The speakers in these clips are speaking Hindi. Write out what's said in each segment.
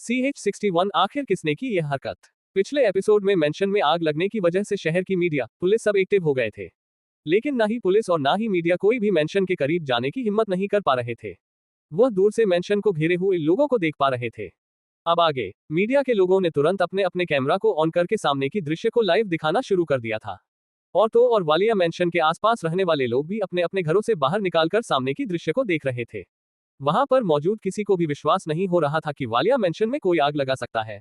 CH61 आखिर किसने की यह हरकत? पिछले एपिसोड में मेंशन में आग लगने की वजह से शहर की मीडिया, पुलिस सब एक्टिव हो गए थे। लेकिन ना ही पुलिस और ना ही मीडिया कोई भी मेंशन के करीब जाने की हिम्मत नहीं कर पा रहे थे। वह दूर से मेंशन को घेरे हुए लोगों को देख पा रहे थे। अब आगे मीडिया के लोगों ने तुरंत अपने अपने कैमरा को ऑन करके सामने की दृश्य को लाइव दिखाना शुरू कर दिया था। और वालिया मेंशन के आसपास रहने वाले लोग भी अपने अपने घरों से बाहर निकालकर सामने की दृश्य को देख रहे थे। वहां पर मौजूद किसी को भी विश्वास नहीं हो रहा था कि वालिया मेंशन में कोई आग लगा सकता है।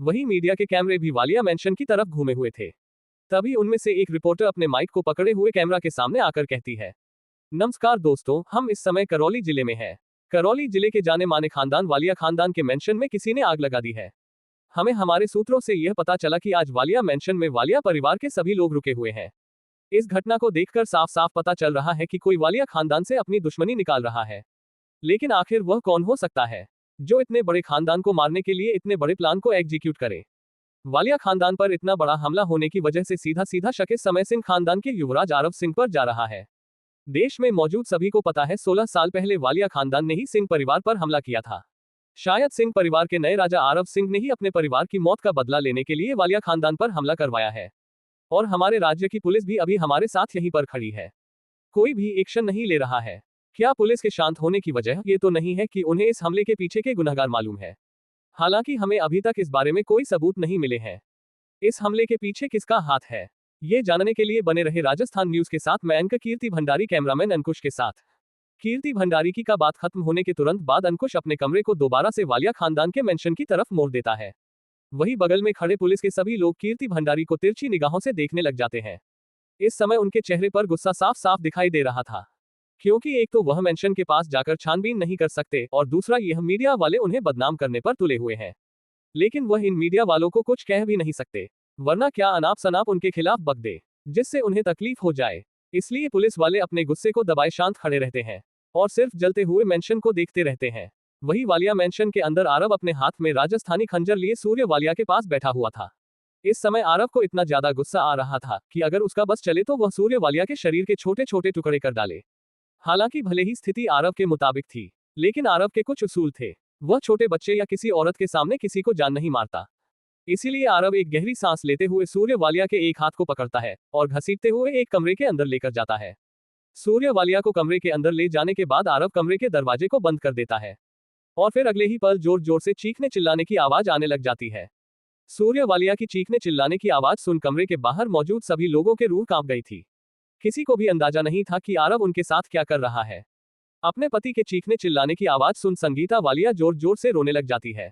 वहीं मीडिया के कैमरे भी वालिया मेंशन की तरफ घूमे हुए थे। तभी उनमें से एक रिपोर्टर अपने माइक को पकड़े हुए कैमरा के सामने आकर कहती है, नमस्कार दोस्तों, हम इस समय करौली जिले में हैं। करौली जिले के जाने माने खानदान वालिया खानदान के मेंशन में किसी ने आग लगा दी है। हमें हमारे सूत्रों से यह पता चला कि आज वालिया मेंशन में वालिया परिवार के सभी लोग रुके हुए हैं। इस घटना को देखकर साफ साफ पता चल रहा है कि कोई वालिया खानदान से अपनी दुश्मनी निकाल रहा है। लेकिन आखिर वह कौन हो सकता है जो इतने बड़े खानदान को मारने के लिए इतने बड़े प्लान को एग्जीक्यूट करे? वालिया खानदान पर इतना बड़ा हमला होने की वजह से सीधा सीधा शक इस समय सिंह खानदान के युवराज आरव सिंह पर जा रहा है। देश में मौजूद सभी को पता है 16 साल पहले वालिया खानदान ने ही सिंह परिवार पर हमला किया था। शायद सिंह परिवार के नए राजा आरव सिंह ने ही अपने परिवार की मौत का बदला लेने के लिए वालिया खानदान पर हमला करवाया है। और हमारे राज्य की पुलिस भी अभी हमारे साथ यहीं पर खड़ी है, कोई भी एक्शन नहीं ले रहा है। क्या पुलिस के शांत होने की वजह ये तो नहीं है कि उन्हें इस हमले के पीछे के गुनहगार मालूम है? हालांकि हमें अभी तक इस बारे में कोई सबूत नहीं मिले हैं। इस हमले के पीछे किसका हाथ है, ये जानने के लिए बने रहे राजस्थान न्यूज के साथ। मैं एंकर कीर्ति भंडारी, कैमरामैन अंकुश के साथ। कीर्ति भंडारी की का बात खत्म होने के तुरंत बाद अंकुश अपने कमरे को दोबारा से वालिया खानदान के मेंशन की तरफ मोड़ देता है। वही बगल में खड़े पुलिस के सभी लोग कीर्ति भंडारी को तिरछी निगाहों से देखने लग जाते हैं। इस समय उनके चेहरे पर गुस्सा साफ साफ दिखाई दे रहा था, क्योंकि एक तो वह मेंशन के पास जाकर छानबीन नहीं कर सकते और दूसरा यह मीडिया वाले उन्हें बदनाम करने पर तुले हुए हैं। लेकिन वह इन मीडिया वालों को कुछ कह भी नहीं सकते, वरना क्या अनाप शनाप उनके खिलाफ बक दे, जिससे उन्हें तकलीफ हो जाए। इसलिए पुलिस वाले अपने गुस्से को दबाए शांत खड़े रहते हैं और सिर्फ जलते हुए मेंशन को देखते रहते हैं। वही वालिया मेंशन के अंदर आरव अपने हाथ में राजस्थानी खंजर लिए सूर्य वालिया के पास बैठा हुआ था। इस समय आरव को इतना ज्यादा गुस्सा आ रहा था कि अगर उसका बस चले तो वह सूर्य वालिया के शरीर के छोटे छोटे टुकड़े कर डाले। हालांकि भले ही स्थिति आरव के मुताबिक थी, लेकिन आरव के कुछ उसूल थे। वह छोटे बच्चे या किसी औरत के सामने किसी को जान नहीं मारता। इसीलिए आरव एक गहरी सांस लेते हुए सूर्य वालिया के एक हाथ को पकड़ता है और घसीटते हुए एक कमरे के अंदर लेकर जाता है। सूर्य वालिया को कमरे के अंदर ले जाने के बाद आरव कमरे के दरवाजे को बंद कर देता है और फिर अगले ही पल जोर जोर से चीखने चिल्लाने की आवाज आने लग जाती है। सूर्य वालिया की चीखने चिल्लाने की आवाज सुन कमरे के बाहर मौजूद सभी लोगों के रूह कांप गई थी। किसी को भी अंदाजा नहीं था कि आरव उनके साथ क्या कर रहा है। अपने पति के चीखने चिल्लाने की आवाज सुन संगीता वालिया जोर जोर से रोने लग जाती है।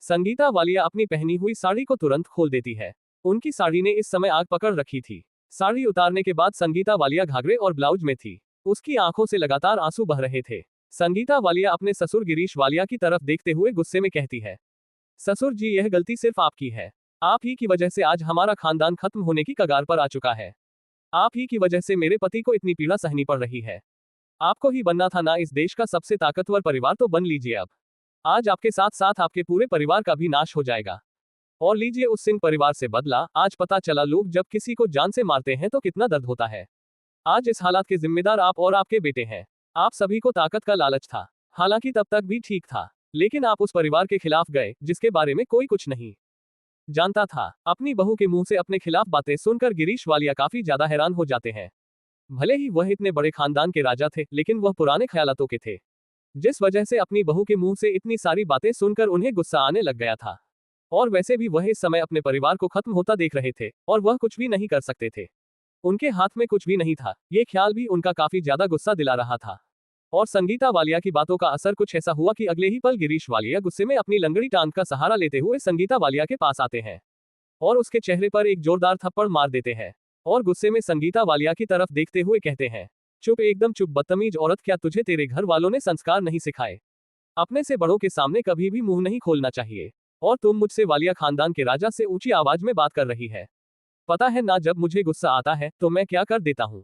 संगीता वालिया अपनी पहनी हुई साड़ी को तुरंत खोल देती है। उनकी साड़ी ने इस समय आग पकड़ रखी थी। साड़ी उतारने के बाद संगीता वालिया घाघरे और ब्लाउज में थी। उसकी आंखों से लगातार आंसू बह रहे थे। संगीता वालिया अपने ससुर गिरीश वालिया की तरफ देखते हुए गुस्से में कहती है, ससुर जी, यह गलती सिर्फ आपकी है। आप ही की वजह से आज हमारा खानदान खत्म होने की कगार पर आ चुका है। आप ही की वजह से मेरे पति को इतनी पीड़ा सहनी पड़ रही है। आपको ही बनना था ना इस देश का सबसे ताकतवर परिवार, तो बन लीजिए अब। आज आपके साथ साथ आपके पूरे परिवार का भी नाश हो जाएगा। और लीजिए उस सिंह परिवार से बदला। आज पता चला लोग जब किसी को जान से मारते हैं तो कितना दर्द होता है। आज इस हालात के जिम्मेदार आप और आपके बेटे हैं। आप सभी को ताकत का लालच था, हालांकि तब तक भी ठीक था, लेकिन आप उस परिवार के खिलाफ गए जिसके बारे में कोई कुछ नहीं जानता था। अपनी बहू के मुंह से अपने खिलाफ बातें सुनकर गिरीश वालिया काफी ज्यादा हैरान हो जाते हैं। भले ही वह इतने बड़े खानदान के राजा थे, लेकिन वह पुराने ख्यालातों के थे, जिस वजह से अपनी बहू के मुंह से इतनी सारी बातें सुनकर उन्हें गुस्सा आने लग गया था। और वैसे भी वह इस समय अपने परिवार को खत्म होता देख रहे थे और वह कुछ भी नहीं कर सकते थे। उनके हाथ में कुछ भी नहीं था। ये ख्याल भी उनका काफी ज्यादा गुस्सा दिला रहा था। और संगीता वालिया की बातों का असर कुछ ऐसा हुआ कि अगले ही पल गिरीश वालिया गुस्से में अपनी लंगड़ी टांग का सहारा लेते हुए संगीता वालिया के पास आते हैं और उसके चेहरे पर एक जोरदार थप्पड़ मार देते हैं और गुस्से में संगीता वालिया की तरफ देखते हुए कहते हैं, चुप, एकदम चुप, बदतमीज औरत, क्या तुझे तेरे घर वालों ने संस्कार नहीं सिखाए? अपने से बड़ों के सामने कभी भी मुंह नहीं खोलना चाहिए। और तुम मुझसे वालिया खानदान के राजा से ऊंची आवाज में बात कर रही है। पता है ना, जब मुझे गुस्सा आता है तो मैं क्या कर देता हूँ।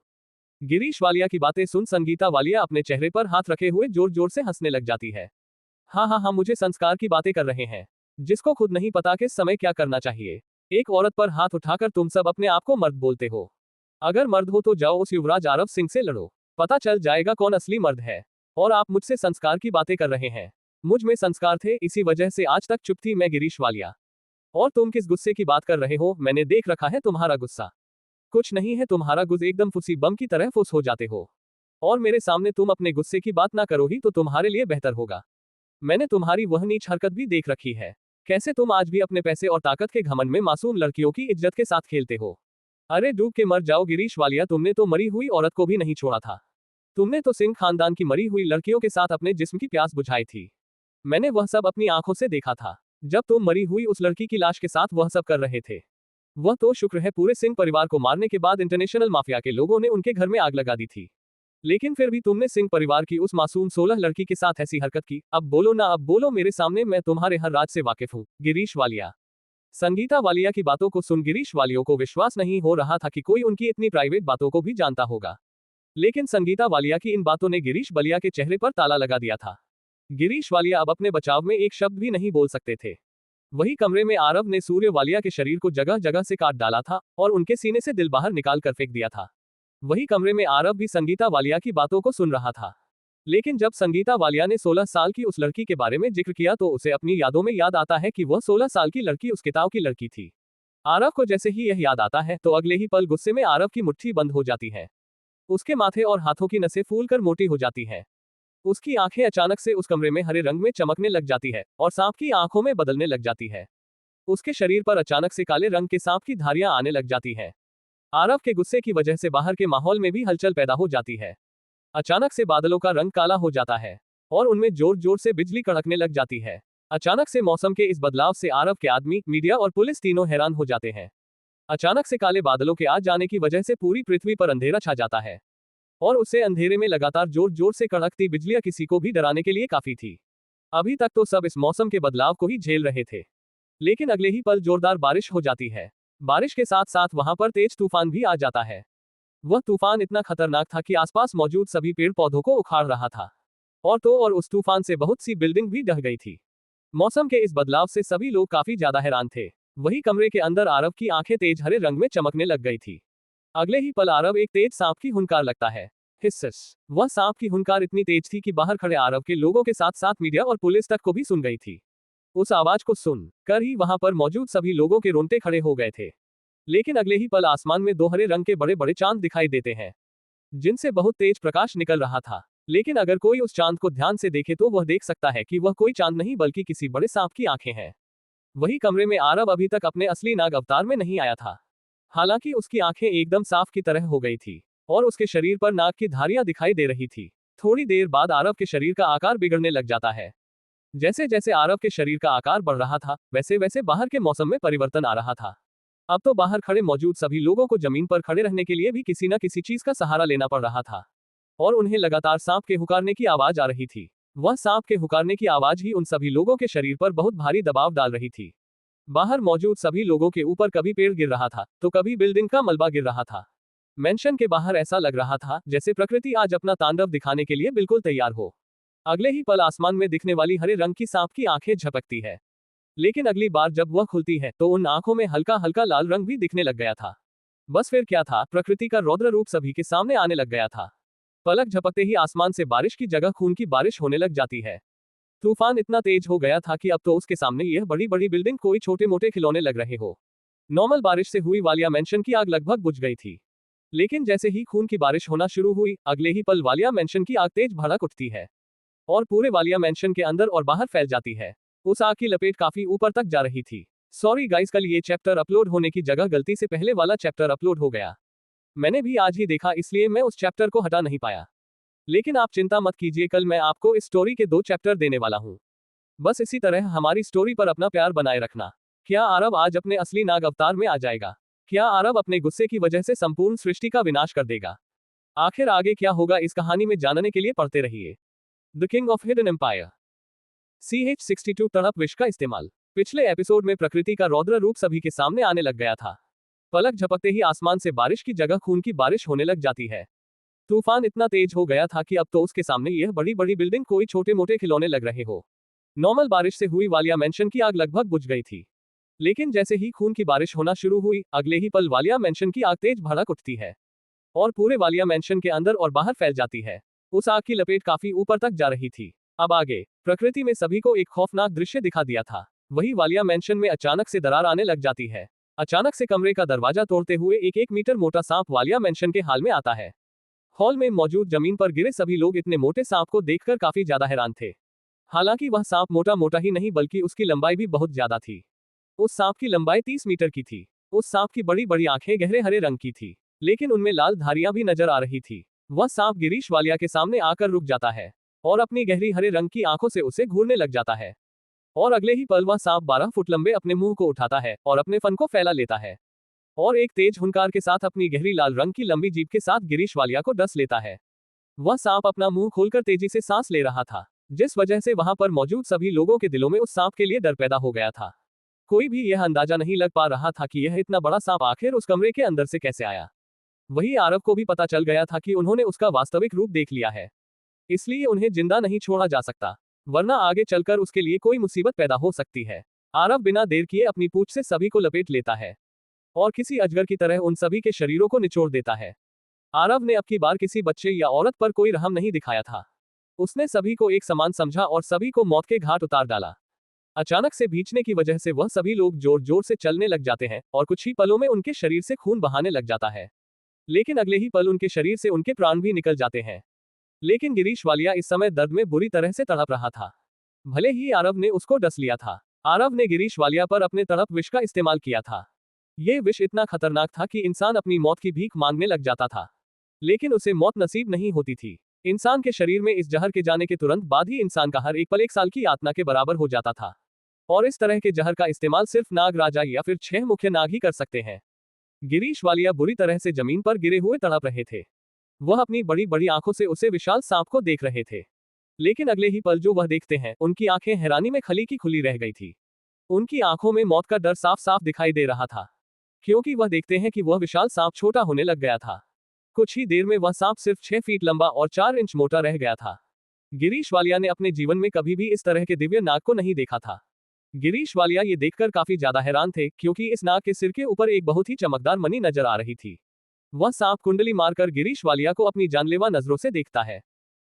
गिरीश वालिया की बातें सुन संगीता वालिया अपने चेहरे पर हाथ रखे हुए जोर जोर से हंसने लग जाती है। हाँ हाँ हाँ, मुझे संस्कार की बातें कर रहे हैं, जिसको खुद नहीं पता किस समय क्या करना चाहिए। एक औरत पर हाथ उठाकर तुम सब अपने आप को मर्द बोलते हो। अगर मर्द हो तो जाओ उस युवराज आरव सिंह से लड़ो, पता चल जाएगा कौन असली मर्द है। और आप मुझसे संस्कार की बातें कर रहे हैं। मुझ में संस्कार थे, इसी वजह से आज तक चुप थी मैं गिरीश वालिया। और तुम किस गुस्से की बात कर रहे हो? मैंने देख रखा है तुम्हारा गुस्सा। कुछ नहीं है तुम्हारा गुस्सा, एकदम फुसी बम की तरह फुस हो जाते हो। और मेरे सामने तुम अपने गुस्से की बात ना करो ही तो तुम्हारे लिए बेहतर होगा। मैंने तुम्हारी वह नीच हरकत भी देख रखी है। कैसे तुम आज भी अपने पैसे और ताकत के घमंड में मासूम लड़कियों की इज्जत के साथ खेलते हो। अरे डूब के मर जाओ गिरीश वालिया, तुमने तो मरी हुई औरत को भी नहीं छोड़ा था। तुमने तो सिंह खानदान की मरी हुई लड़कियों के साथ अपने जिस्म की प्यास बुझाई थी। मैंने वह सब अपनी आंखों से देखा था। जब तुम मरी हुई उस लड़की की लाश के साथ वह सब कर रहे थे। वह तो शुक्र है पूरे सिंह परिवार को मारने के बाद इंटरनेशनल माफिया के लोगों ने उनके घर में आग लगा दी थी। लेकिन फिर भी तुमने सिंह परिवार की उस मासूम 16 लड़की के साथ ऐसी हरकत की। अब बोलो ना, अब बोलो मेरे सामने, मैं तुम्हारे हर राज से वाकिफ हूँ गिरीश वालिया। संगीता वालिया की बातों को सुन गिरीश वालियों को विश्वास नहीं हो रहा था कि कोई उनकी इतनी प्राइवेट बातों को भी जानता होगा। लेकिन संगीता वालिया की इन बातों ने गिरीश वालिया के चेहरे पर ताला लगा दिया था। गिरीश वालिया अब अपने बचाव में एक शब्द भी नहीं बोल सकते थे। वही कमरे में आरव ने सूर्य वालिया के शरीर को जगह जगह से काट डाला था और उनके सीने से दिल बाहर निकाल कर फेंक दिया था। वही कमरे में आरव भी संगीता वालिया की बातों को सुन रहा था। लेकिन जब संगीता वालिया ने 16 साल की उस लड़की के बारे में जिक्र किया तो उसे अपनी यादों में याद आता है कि वह 16 साल की लड़की उस किताब की लड़की थी। आरव को जैसे ही यह याद आता है तो अगले ही पल गुस्से में आरव की मुट्ठी बंद हो जाती है। उसके माथे और हाथों की नसें फूल कर मोटी हो जाती हैं। उसकी आंखें अचानक से उस कमरे में हरे रंग में चमकने लग जाती है और सांप की आंखों में बदलने लग जाती है। उसके शरीर पर अचानक से काले रंग के सांप की धारियां आने लग जाती हैं। आरव के गुस्से की वजह से बाहर के माहौल में भी हलचल पैदा हो जाती है। अचानक से बादलों का रंग काला हो जाता है और उनमें जोर जोर से बिजली कड़कने लग जाती है। अचानक से मौसम के इस बदलाव से आरव के आदमी, मीडिया और पुलिस तीनों हैरान हो जाते हैं। अचानक से काले बादलों के आ जाने की वजह से पूरी पृथ्वी पर अंधेरा छा जाता है और उससे अंधेरे में लगातार जोर जोर से कड़कती बिजलियां किसी को भी डराने के लिए काफी थी। अभी तक तो सब इस मौसम के बदलाव को ही झेल रहे थे, लेकिन अगले ही पल जोरदार बारिश हो जाती है। बारिश के साथ साथ वहां पर तेज तूफान भी आ जाता है। वह तूफान इतना खतरनाक था कि आसपास मौजूद सभी पेड़ पौधों को उखाड़ रहा था और उस तूफान से बहुत सी बिल्डिंग भी ढह गई थी। मौसम के इस बदलाव से सभी लोग काफी ज्यादा हैरान थे। वही कमरे के अंदर आरव की आंखें तेज हरे रंग में चमकने लग गई थी। अगले ही पल आरव एक तेज सांप की हुनकार लगता है। हिस्स वह सांप की हुनकार इतनी तेज थी कि बाहर खड़े आरव के लोगों के साथ साथ मीडिया और पुलिस तक को भी सुन गई थी। उस आवाज को सुन कर ही वहां पर मौजूद सभी लोगों के रोंगटे खड़े हो गए थे। लेकिन अगले ही पल आसमान में 2 हरे रंग के बड़े बड़े चांद दिखाई देते हैं, जिनसे बहुत तेज प्रकाश निकल रहा था। लेकिन अगर कोई उस चांद को ध्यान से देखे तो वह देख सकता है कि वह कोई चांद नहीं बल्कि किसी बड़े सांप की आंखें हैं। वही कमरे में आरव अभी तक अपने असली नाग अवतार में नहीं आया था। हालांकि उसकी आंखें एकदम साफ की तरह हो गई थी और उसके शरीर पर नाग की धारियां दिखाई दे रही थी। थोड़ी देर बाद आरव के शरीर का आकार बिगड़ने लग जाता है। जैसे जैसे आरव के शरीर का आकार बढ़ रहा था वैसे वैसे बाहर के मौसम में परिवर्तन आ रहा था। अब तो बाहर खड़े मौजूद सभी लोगों को जमीन पर खड़े रहने के लिए भी किसी न किसी चीज का सहारा लेना पड़ रहा था और उन्हें लगातार सांप के हुंकारने की आवाज आ रही थी। वह सांप के हुंकारने की आवाज ही उन सभी लोगों के शरीर पर बहुत भारी दबाव डाल रही थी। बाहर मौजूद सभी लोगों के ऊपर कभी पेड़ गिर रहा था तो कभी बिल्डिंग का मलबा गिर रहा था। मेंशन के बाहर ऐसा लग रहा था जैसे प्रकृति आज अपना तांडव दिखाने के लिए बिल्कुल तैयार हो। अगले ही पल आसमान में दिखने वाली हरे रंग की सांप की आंखें झपकती है, लेकिन अगली बार जब वह खुलती है तो उन आंखों में हल्का हल्का लाल रंग भी दिखने लग गया था। बस फिर क्या था, प्रकृति का रौद्र रूप सभी के सामने आने लग गया था। पलक झपकते ही आसमान से बारिश की जगह खून की बारिश होने लग जाती है। तूफान इतना तेज हो गया था कि अब तो उसके सामने यह बड़ी बड़ी बिल्डिंग कोई छोटे मोटे खिलौने लग रहे हो। नॉर्मल बारिश से हुई वालिया मेंशन की आग लगभग बुझ गई थी, लेकिन जैसे ही खून की बारिश होना शुरू हुई अगले ही पल वालिया मेंशन की आग तेज भड़क उठती है और पूरे वालिया मेंशन के अंदर और बाहर फैल जाती है। उस आग की लपेट काफी ऊपर तक जा रही थी। सॉरी गाइस, कल ये चैप्टर अपलोड होने की जगह गलती से पहले वाला चैप्टर अपलोड हो गया। मैंने भी आज ही देखा इसलिए मैं उस चैप्टर को हटा नहीं पाया। लेकिन आप चिंता मत कीजिए, कल मैं आपको इस स्टोरी के 2 चैप्टर देने वाला हूँ। बस इसी तरह हमारी स्टोरी पर अपना प्यार बनाए रखना। क्या आरव आज अपने असली नाग अवतार में आ जाएगा? क्या आरव अपने गुस्से की वजह से संपूर्ण सृष्टि का विनाश कर देगा? आखिर आगे क्या होगा इस कहानी में जानने के लिए पढ़ते रहिए the king of hidden empire. CH-62 तड़प विष का इस्तेमाल। पिछले एपिसोड में प्रकृति का रौद्र रूप सभी के सामने आने लग गया था। पलक झपकते ही आसमान से बारिश की जगह खून की बारिश होने लग जाती है। तूफान इतना तेज हो गया था कि अब तो उसके सामने यह बड़ी बड़ी बिल्डिंग कोई छोटे मोटे खिलौने लग रहे हो। नॉर्मल बारिश से हुई वालिया मेंशन की आग लगभग बुझ गई थी, लेकिन जैसे ही खून की बारिश होना शुरू हुई अगले ही पल वालिया मेंशन की आग तेज भड़क उठती है और पूरे वालिया मेंशन के अंदर और बाहर फैल जाती है। उस आग की लपेट काफी ऊपर तक जा रही थी। अब आगे प्रकृति में सभी को एक खौफनाक दृश्य दिखा दिया था। वही वालिया मैंशन में अचानक से दरार आने लग जाती है। अचानक से कमरे का दरवाजा तोड़ते हुए एक मीटर मोटा सांप वालिया मैंशन के हाल में आता है। हॉल में मौजूद जमीन पर गिरे सभी लोग इतने मोटे सांप को देखकर काफी ज्यादा हैरान थे। हालांकि वह सांप मोटा मोटा ही नहीं बल्कि उसकी लंबाई भी बहुत ज्यादा थी। उस सांप की लंबाई 30 मीटर की थी। उस सांप की बड़ी बड़ी आंखें गहरे हरे रंग की थी, लेकिन उनमें लाल धारियां भी नजर आ रही थी। वह सांप गिरीश वालिया के सामने आकर रुक जाता है और अपनी गहरी हरे रंग की आंखों से उसे घूरने लग जाता है। और अगले ही पल वह सांप 12 फुट लंबे अपने मुंह को उठाता है और अपने फन को फैला लेता है और एक तेज हुंकार के साथ अपनी गहरी लाल रंग की लंबी जीभ के साथ गिरीश वालिया को डस लेता है। वह सांप अपना मुंह खोलकर तेजी से सांस ले रहा था, जिस वजह से वहां पर मौजूद सभी लोगों के दिलों में उस सांप के लिए डर पैदा हो गया था। कोई भी यह अंदाजा नहीं लग पा रहा था कि यह इतना बड़ा सांप आखिर उस कमरे के अंदर से कैसे आया। वही आरव को भी पता चल गया था कि उन्होंने उसका वास्तविक रूप देख लिया है, इसलिए उन्हें जिंदा नहीं छोड़ा जा सकता, वरना आगे चलकर उसके लिए कोई मुसीबत पैदा हो सकती है। आरव बिना देर किए अपनी पूंछ से सभी को लपेट लेता है और किसी अजगर की तरह उन सभी के शरीरों को निचोड़ देता है। आरव ने अब की बार किसी बच्चे या औरत पर कोई रहम नहीं दिखाया था। उसने सभी को एक समान समझा और सभी को मौत के घाट उतार डाला। अचानक से भींचने की वजह से वह सभी लोग जोर जोर से चलने लग जाते हैं और कुछ ही पलों में उनके शरीर से खून बहाने लग जाता है, लेकिन अगले ही पल उनके शरीर से उनके प्राण भी निकल जाते हैं। लेकिन गिरीश वालिया इस समय दर्द में बुरी तरह से तड़प रहा था। भले ही आरव ने उसको डस लिया था, आरव ने गिरीश वालिया पर अपने तड़प विष का इस्तेमाल किया था। यह विष इतना खतरनाक था कि इंसान अपनी मौत की भीख मांगने लग जाता था, लेकिन उसे मौत नसीब नहीं होती थी। इंसान के शरीर में इस जहर के जाने के तुरंत बाद ही इंसान का हर एक पल 1 साल की यातना के बराबर हो जाता था। और इस तरह के जहर का इस्तेमाल सिर्फ नाग राजा या फिर 6 मुख्य नाग ही कर सकते हैं। गिरीश वालिया बुरी तरह से जमीन पर गिरे हुए तड़प रहे थे। वह अपनी बड़ी बड़ी आंखों से उसे विशाल सांप को देख रहे थे, लेकिन अगले ही पल जो वह देखते हैं उनकी आंखें हैरानी में खली की खुली रह गई थी। उनकी आंखों में मौत का डर साफ साफ दिखाई दे रहा था, क्योंकि वह देखते हैं कि वह विशाल सांप छोटा होने लग गया था। कुछ ही देर में वह सांप सिर्फ 6 फीट लंबा और 4 इंच मोटा रह गया था। गिरीश वालिया ने अपने जीवन में कभी भी इस तरह के दिव्य नाग को नहीं देखा था। गिरीश वालिया ये देखकर काफी ज्यादा हैरान थे, क्योंकि इस नाग के सिर के ऊपर एक बहुत ही चमकदार मणि नजर आ रही थी। वह सांप कुंडली मारकर गिरीश वालिया को अपनी जानलेवा नजरों से देखता है।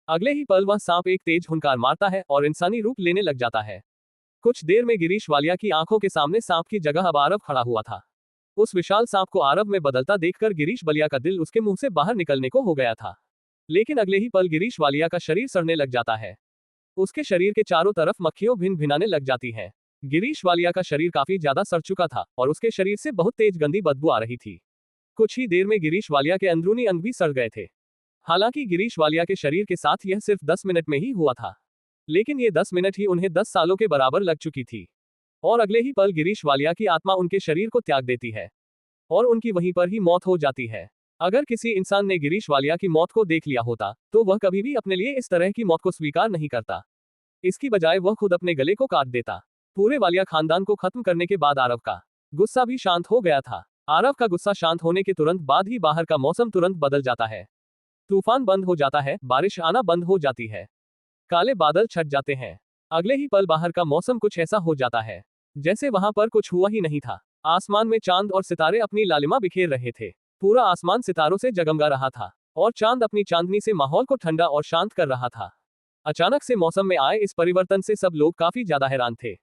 अगले ही पल वह सांप एक तेज हुंकार मारता है और इंसानी रूप लेने लग जाता है। कुछ देर में गिरीश वालिया की आंखों के सामने सांप की जगह अब आरव खड़ा हुआ था। उस विशाल सांप को आरव में बदलता देखकर गिरीश वालिया का दिल उसके मुंह से बाहर निकलने को हो गया था, लेकिन अगले ही पल गिरीश वालिया का शरीर सड़ने लग जाता है। उसके शरीर के चारों तरफ मक्खियों भिन भिनाने लग जाती हैं। गिरीश वालिया का शरीर काफी ज्यादा सड़ चुका था और उसके शरीर से बहुत तेज गंदी बदबू आ रही थी। कुछ ही देर में गिरीश वालिया के अंदरूनी अंग भी सड़ गए थे। हालांकि गिरीश वालिया के शरीर के साथ यह सिर्फ 10 मिनट में ही हुआ था, लेकिन ये 10 मिनट ही उन्हें 10 सालों के बराबर लग चुकी थी। और अगले ही पल गिरीश वालिया की आत्मा उनके शरीर को त्याग देती है और उनकी वहीं पर ही मौत हो जाती है। अगर किसी इंसान ने गिरीश वालिया की मौत को देख लिया होता तो वह कभी भी अपने लिए इस तरह की मौत को स्वीकार नहीं करता। इसकी बजाय वह खुद अपने गले को काट देता। पूरे वालिया खानदान को खत्म करने के बाद आरव का गुस्सा भी शांत हो गया था। आरव का गुस्सा शांत होने के तुरंत बाद ही बाहर का मौसम तुरंत बदल जाता है। तूफान बंद हो जाता है, बारिश आना बंद हो जाती है, काले बादल छट जाते हैं। अगले ही पल बाहर का मौसम कुछ ऐसा हो जाता है जैसे वहां पर कुछ हुआ ही नहीं था। आसमान में चांद और सितारे अपनी लालिमा बिखेर रहे थे। पूरा आसमान सितारों से जगमगा रहा था और चांद अपनी चांदनी से माहौल को ठंडा और शांत कर रहा था। अचानक से मौसम में आए इस परिवर्तन से सब लोग काफी ज्यादा हैरान थे।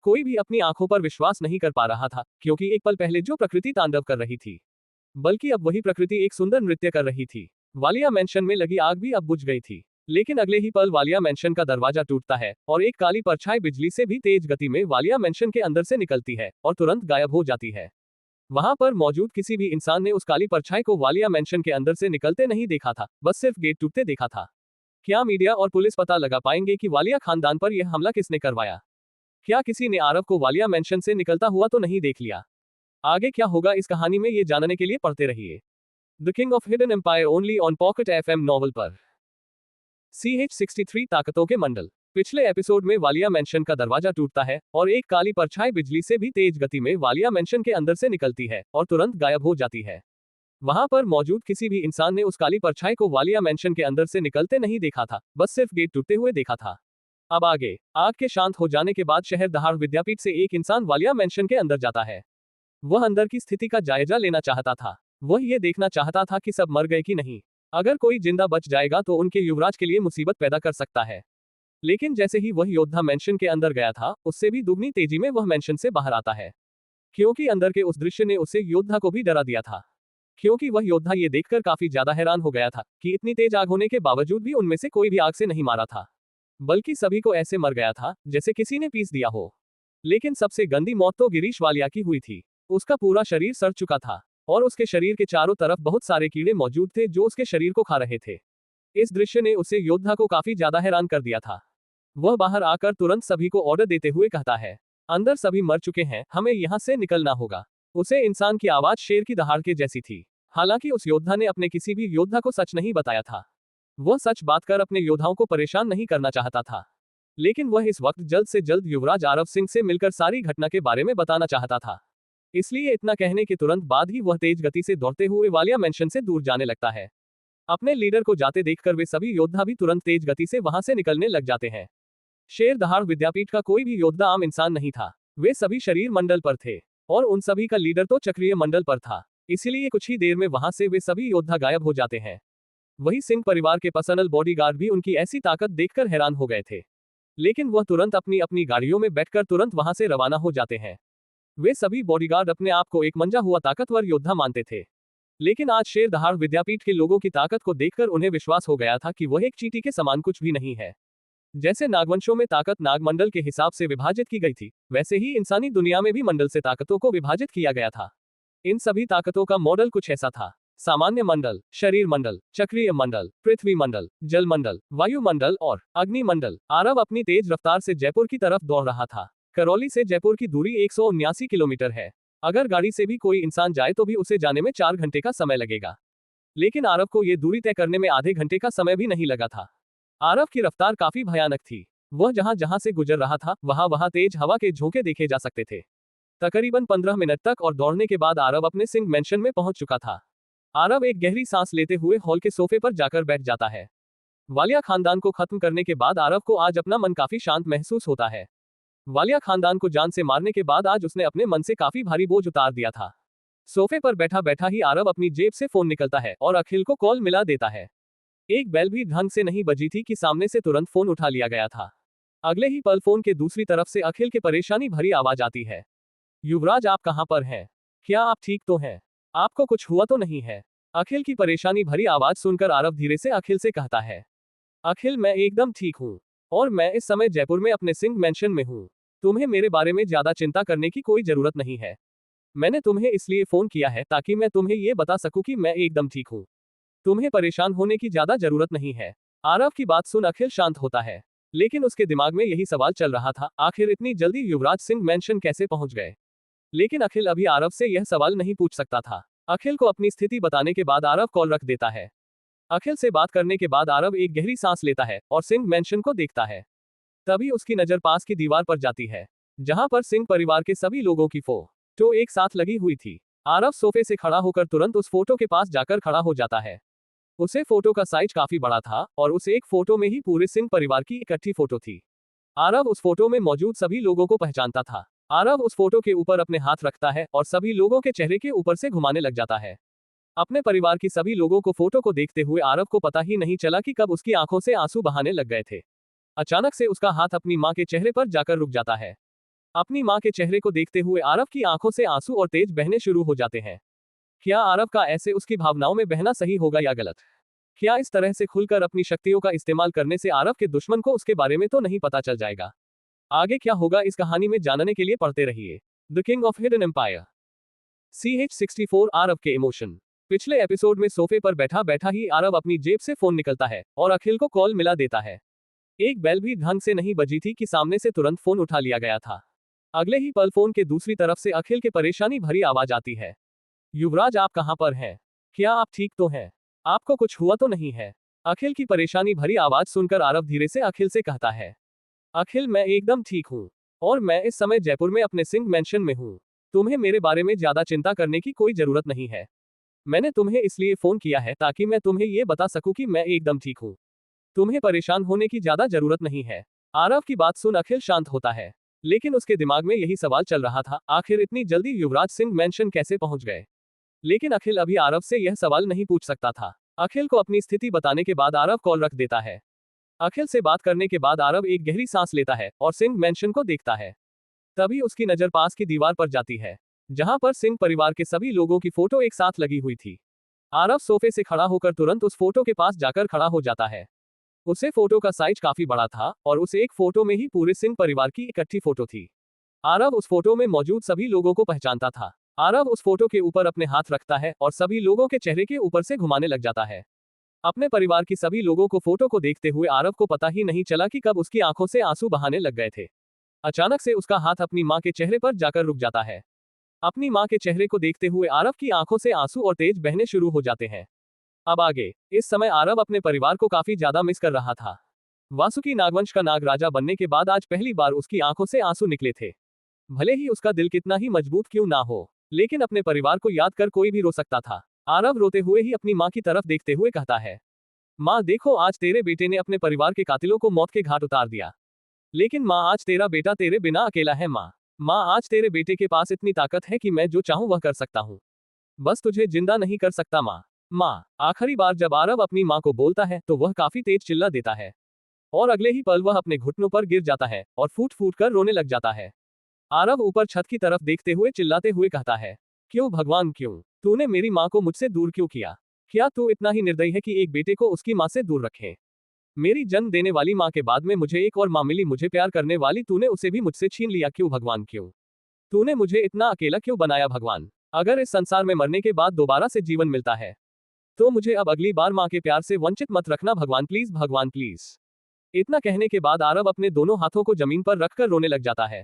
कोई भी अपनी आंखों पर विश्वास नहीं कर पा रहा था, क्योंकि एक पल पहले जो प्रकृति तांडव कर रही थी, बल्कि अब वही प्रकृति एक सुंदर नृत्य कर रही थी। वालिया मैंशन में लगी आग भी अब बुझ गई थी, लेकिन अगले ही पल वालिया मैंशन का दरवाजा टूटता है और एक काली परछाई बिजली से भी तेज गति में वालिया मैंशन के अंदर से निकलती है और तुरंत गायब हो जाती है। वहां पर मौजूद किसी भी इंसान ने उस काली परछाई को वालिया मैंशन के अंदर से निकलते नहीं देखा था, बस सिर्फ गेट टूटते देखा था। क्या मीडिया और पुलिस पता लगा पाएंगे कि वालिया खानदान पर यह हमला किसने करवाया? क्या किसी ने आरव को वालिया मैंशन से निकलता हुआ तो नहीं देख लिया? आगे क्या होगा इस कहानी में, ये जानने के लिए पढ़ते रहिए the king of hidden empire only on pocket FM novel पर। CH63 ताकतों के मंडल। पिछले एपिसोड में वालिया मैंशन का दरवाजा टूटता है और एक काली परछाई बिजली से भी तेज गति में वालिया मैंशन के अंदर से निकलती है और तुरंत गायब हो जाती है। वहां पर मौजूद किसी भी इंसान ने उस काली परछाई को वालिया मैंशन के अंदर से निकलते नहीं देखा था, बस सिर्फ गेट टूटते हुए देखा था। अब आगे आग के शांत हो जाने के बाद शहर दहाड़ विद्यापीठ से एक इंसान वालिया मैंशन के अंदर जाता है। वह अंदर की स्थिति का जायजा लेना चाहता था। वह ये देखना चाहता था कि सब मर गए कि नहीं। अगर कोई जिंदा बच जाएगा तो उनके युवराज के लिए मुसीबत पैदा कर सकता है। लेकिन जैसे ही वह योद्धा मेंशन के अंदर गया था, उससे भी दुगनी तेजी में वह मेंशन से बाहर आता है, क्योंकि अंदर के उस दृश्य ने उसे योद्धा को भी डरा दिया था। क्योंकि वह योद्धा ये देखकर काफी ज्यादा हैरान हो गया था कि इतनी तेज आग होने के बावजूद भी उनमें से कोई भी आग से नहीं मारा था, बल्कि सभी को ऐसे मर गया था जैसे किसी ने पीस दिया हो। लेकिन सबसे गंदी मौत तो गिरीश वालिया की हुई थी। उसका पूरा शरीर सड़ चुका था और उसके शरीर के चारों तरफ बहुत सारे कीड़े मौजूद थे जो उसके शरीर को खा रहे थे। इस दृश्य ने उसे योद्धा को काफी ज्यादा हैरान कर दिया था। वह बाहर आकर तुरंत सभी को ऑर्डर देते हुए कहता है, अंदर सभी मर चुके हैं, हमें यहाँ से निकलना होगा। उसे इंसान की आवाज शेर की दहाड़ के जैसी थी। हालांकि उस योद्धा ने अपने किसी भी योद्धा को सच नहीं बताया था। वह सच बात कर अपने योद्धाओं को परेशान नहीं करना चाहता था, लेकिन वह इस वक्त जल्द से जल्द युवराज आरव सिंह से मिलकर सारी घटना के बारे में बताना चाहता था। इसलिए इतना कहने के तुरंत बाद ही वह तेज गति से दौड़ते हुए वालिया मेंशन से दूर जाने लगता है। अपने लीडर को जाते देखकर वे सभी योद्धा भी तुरंत तेज गति से वहां से निकलने लग जाते हैं। शेर दहाड़ विद्यापीठ का कोई भी योद्धा आम इंसान नहीं था। वे सभी शरीर मंडल पर थे और उन सभी का लीडर तो चक्रीय मंडल पर था। इसीलिए कुछ ही देर में वहां से वे सभी योद्धा गायब हो जाते हैं। वही सिंह परिवार के पर्सनल बॉडीगार्ड भी उनकी ऐसी ताकत देखकर हैरान हो गए थे, लेकिन वह तुरंत अपनी अपनी गाड़ियों में बैठकर तुरंत वहां से रवाना हो जाते हैं। वे सभी बॉडीगार्ड अपने आप को एक मंजा हुआ ताकतवर योद्धा मानते थे, लेकिन आज शेर दहाड़ विद्यापीठ के लोगों की ताकत को देखकर उन्हें विश्वास हो गया था कि वह एक चींटी के समान कुछ भी नहीं है। जैसे नागवंशों में ताकत नागमंडल के हिसाब से विभाजित की गई थी, वैसे ही इंसानी दुनिया में भी मंडल से ताकतों को विभाजित किया गया था। इन सभी ताकतों का मॉडल कुछ ऐसा था: सामान्य मंडल, शरीर मंडल, चक्रीय मंडल, पृथ्वी मंडल, जल मंडल, वायु मंडल और अग्नि मंडल। आरव अपनी तेज रफ्तार से जयपुर की तरफ दौड़ रहा था। करौली से जयपुर की दूरी 179 किलोमीटर है। अगर गाड़ी से भी कोई इंसान जाए तो भी उसे जाने में 4 घंटे का समय लगेगा, लेकिन आरव को ये दूरी तय करने में आधे घंटे का समय भी नहीं लगा था। आरव की रफ्तार काफी भयानक थी। वह जहां जहां से गुजर रहा था वहां वहां तेज हवा के झोंके देखे जा सकते थे। तकरीबन 15 मिनट तक और दौड़ने के बाद आरव अपने सिंह मेंशन में पहुंच चुका था। आरव एक गहरी सांस लेते हुए हॉल के सोफे पर जाकर बैठ जाता है। वालिया खानदान को खत्म करने के बाद आरव को आज अपना मन काफी शांत महसूस होता है। वालिया खानदान को जान से मारने के बाद आज उसने अपने मन से काफी भारी बोझ उतार दिया था। सोफे पर बैठा बैठा ही आरव अपनी जेब से फोन निकलता है और अखिल को कॉल मिला देता है। एक बेल भी ढंग से नहीं बजी थी कि सामने से तुरंत फोन उठा लिया गया था। अगले ही पल फोन के दूसरी तरफ से अखिल की परेशानी भरी आवाज आती है, युवराज आप कहां पर हैं? क्या आप ठीक तो हैं? आपको कुछ हुआ तो नहीं है? अखिल की परेशानी भरी आवाज सुनकर आरव धीरे से अखिल से कहता है, अखिल मैं एकदम ठीक हूँ और मैं इस समय जयपुर में अपने सिंह मेंशन में हूँ। तुम्हें मेरे बारे में ज्यादा चिंता करने की कोई जरूरत नहीं है। मैंने तुम्हें इसलिए फोन किया है ताकि मैं तुम्हें ये बता सकूं कि मैं एकदम ठीक हूँ। तुम्हें परेशान होने की ज्यादा जरूरत नहीं है। आरव की बात सुन अखिल शांत होता है, लेकिन उसके दिमाग में यही सवाल चल रहा था, आखिर इतनी जल्दी युवराज सिंह मेंशन कैसे पहुंच गए? लेकिन अखिल अभी आरव से यह सवाल नहीं पूछ सकता था। अखिल को अपनी स्थिति बताने के बाद आरव कॉल रख देता है। अखिल से बात करने के बाद आरव एक गहरी सांस लेता है और सिंह मेंशन को देखता है। तभी उसकी नजर पास की दीवार पर जाती है, जहां पर सिंह परिवार के सभी लोगों की फोटो एक साथ लगी हुई थी। आरव सोफे से खड़ा होकर तुरंत उस फोटो के पास जाकर खड़ा हो जाता है। उसे फोटो का साइज काफी बड़ा था और उस एक फोटो में ही पूरे सिंह परिवार की इकट्ठी फोटो थी। आरव उस फोटो में मौजूद सभी लोगों को पहचानता था। आरव उस फोटो के ऊपर अपने हाथ रखता है और सभी लोगों के चेहरे के ऊपर से घुमाने लग जाता है। अपने परिवार की सभी लोगों को फोटो को देखते हुए आरव को पता ही नहीं चला कि कब उसकी आंखों से आंसू बहाने लग गए थे। अचानक से उसका हाथ अपनी मां के चेहरे पर जाकर रुक जाता है। अपनी मां के चेहरे को देखते हुए आरव की आंखों से आंसू और तेज बहने शुरू हो जाते हैं। क्या आरव का ऐसे उसकी भावनाओं में बहना सही होगा या गलत? क्या इस तरह से खुलकर अपनी शक्तियों का इस्तेमाल करने से आरव के दुश्मन को उसके बारे में तो नहीं पता चल जाएगा? आगे क्या होगा इस कहानी में जानने के लिए पढ़ते रहिए the king of hidden empire. CH64 Aarav के इमोशन। पिछले एपिसोड में सोफे पर बैठा बैठा ही आरव अपनी जेब से फोन निकलता है और अखिल को कॉल मिला देता है। एक बेल भी ढंग से नहीं बजी थी कि सामने से तुरंत फोन उठा लिया गया था। अगले ही पल फोन के दूसरी तरफ से अखिल की परेशानी भरी आवाज आती है, युवराज आप कहां पर हैं? क्या आप ठीक तो हैं? आपको कुछ हुआ तो नहीं है? अखिल की परेशानी भरी आवाज सुनकर आरव धीरे से अखिल से कहता है, अखिल मैं एकदम ठीक हूँ और मैं इस समय जयपुर में अपने सिंह मेंशन में हूँ। तुम्हें मेरे बारे में ज्यादा चिंता करने की कोई जरूरत नहीं है। मैंने तुम्हें इसलिए फोन किया है ताकि मैं तुम्हें ये बता सकूं कि मैं एकदम ठीक हूँ। तुम्हें परेशान होने की ज्यादा जरूरत नहीं है। आरव की बात सुन अखिल शांत होता है, लेकिन उसके दिमाग में यही सवाल चल रहा था, आखिर इतनी जल्दी युवराज सिंह मेंशन कैसे पहुंच गए? लेकिन अखिल अभी आरव से यह सवाल नहीं पूछ सकता था। अखिल को अपनी स्थिति बताने के बाद आरव कॉल रख देता है। अखिल से बात करने के बाद आरव एक गहरी सांस लेता है और सिंह मैंशन को देखता है। तभी उसकी नजर पास की दीवार पर जाती है, जहां पर सिंह परिवार के सभी लोगों की फोटो एक साथ लगी हुई थी। आरव सोफे से खड़ा होकर तुरंत उस फोटो के पास जाकर खड़ा हो जाता है। उसे फोटो का साइज काफी बड़ा था और उस एक फोटो में ही पूरे सिंह परिवार की इकट्ठी फोटो थी। आरव उस फोटो में मौजूद सभी लोगों को पहचानता था। आरव उस फोटो के ऊपर अपने हाथ रखता है और सभी लोगों के चेहरे के ऊपर से घुमाने लग जाता है। अपने परिवार की सभी लोगों को फोटो को देखते हुए आरव को पता ही नहीं चला कि कब उसकी आंखों से आंसू बहाने लग गए थे। अचानक से उसका हाथ अपनी मां के चेहरे पर जाकर रुक जाता है। अपनी मां के चेहरे को देखते हुए आरव की आंखों से आंसू और तेज बहने शुरू हो जाते हैं। अब आगे, इस समय आरव अपने परिवार को काफी ज्यादा मिस कर रहा था। वासुकी नागवंश का नाग राजा बनने के बाद आज पहली बार उसकी आंखों से आंसू निकले थे। भले ही उसका दिल कितना ही मजबूत क्यों ना हो, लेकिन अपने परिवार को याद कर कोई भी रो सकता था। आरव रोते हुए ही अपनी मां की तरफ देखते हुए कहता है, मां देखो, आज तेरे बेटे ने अपने परिवार के कातिलों को मौत के घाट उतार दिया। लेकिन मां, आज तेरा बेटा तेरे बिना अकेला है। मां, आज तेरे बेटे के पास इतनी ताकत है कि मैं जो चाहूं वह कर सकता हूं। बस तुझे जिंदा नहीं कर सकता मां। आखिरी बार जब आरव अपनी मां को बोलता है तो वह काफी तेज चिल्ला देता है और अगले ही पल वह अपने घुटनों पर गिर जाता है और फूट फूट कर रोने लग जाता है। आरव ऊपर छत की तरफ देखते हुए चिल्लाते हुए कहता है, क्यों भगवान, क्यों तूने मेरी मां को मुझसे दूर क्यों किया? क्या तू इतना ही निर्दयी है कि एक बेटे को उसकी मां से दूर रखे? मेरी जन्म देने वाली मां के बाद में मुझे एक और मां मिली, मुझे प्यार करने वाली, तूने उसे भी मुझसे छीन लिया। क्यों भगवान, क्यों तूने मुझे इतना अकेला क्यों बनाया भगवान? अगर इस संसार में मरने के बाद दोबारा से जीवन मिलता है तो मुझे अब अगली बार मां के प्यार से वंचित मत रखना भगवान, प्लीज भगवान प्लीज। इतना कहने के बाद आरव अपने दोनों हाथों को जमीन पर रखकर रोने लग जाता है।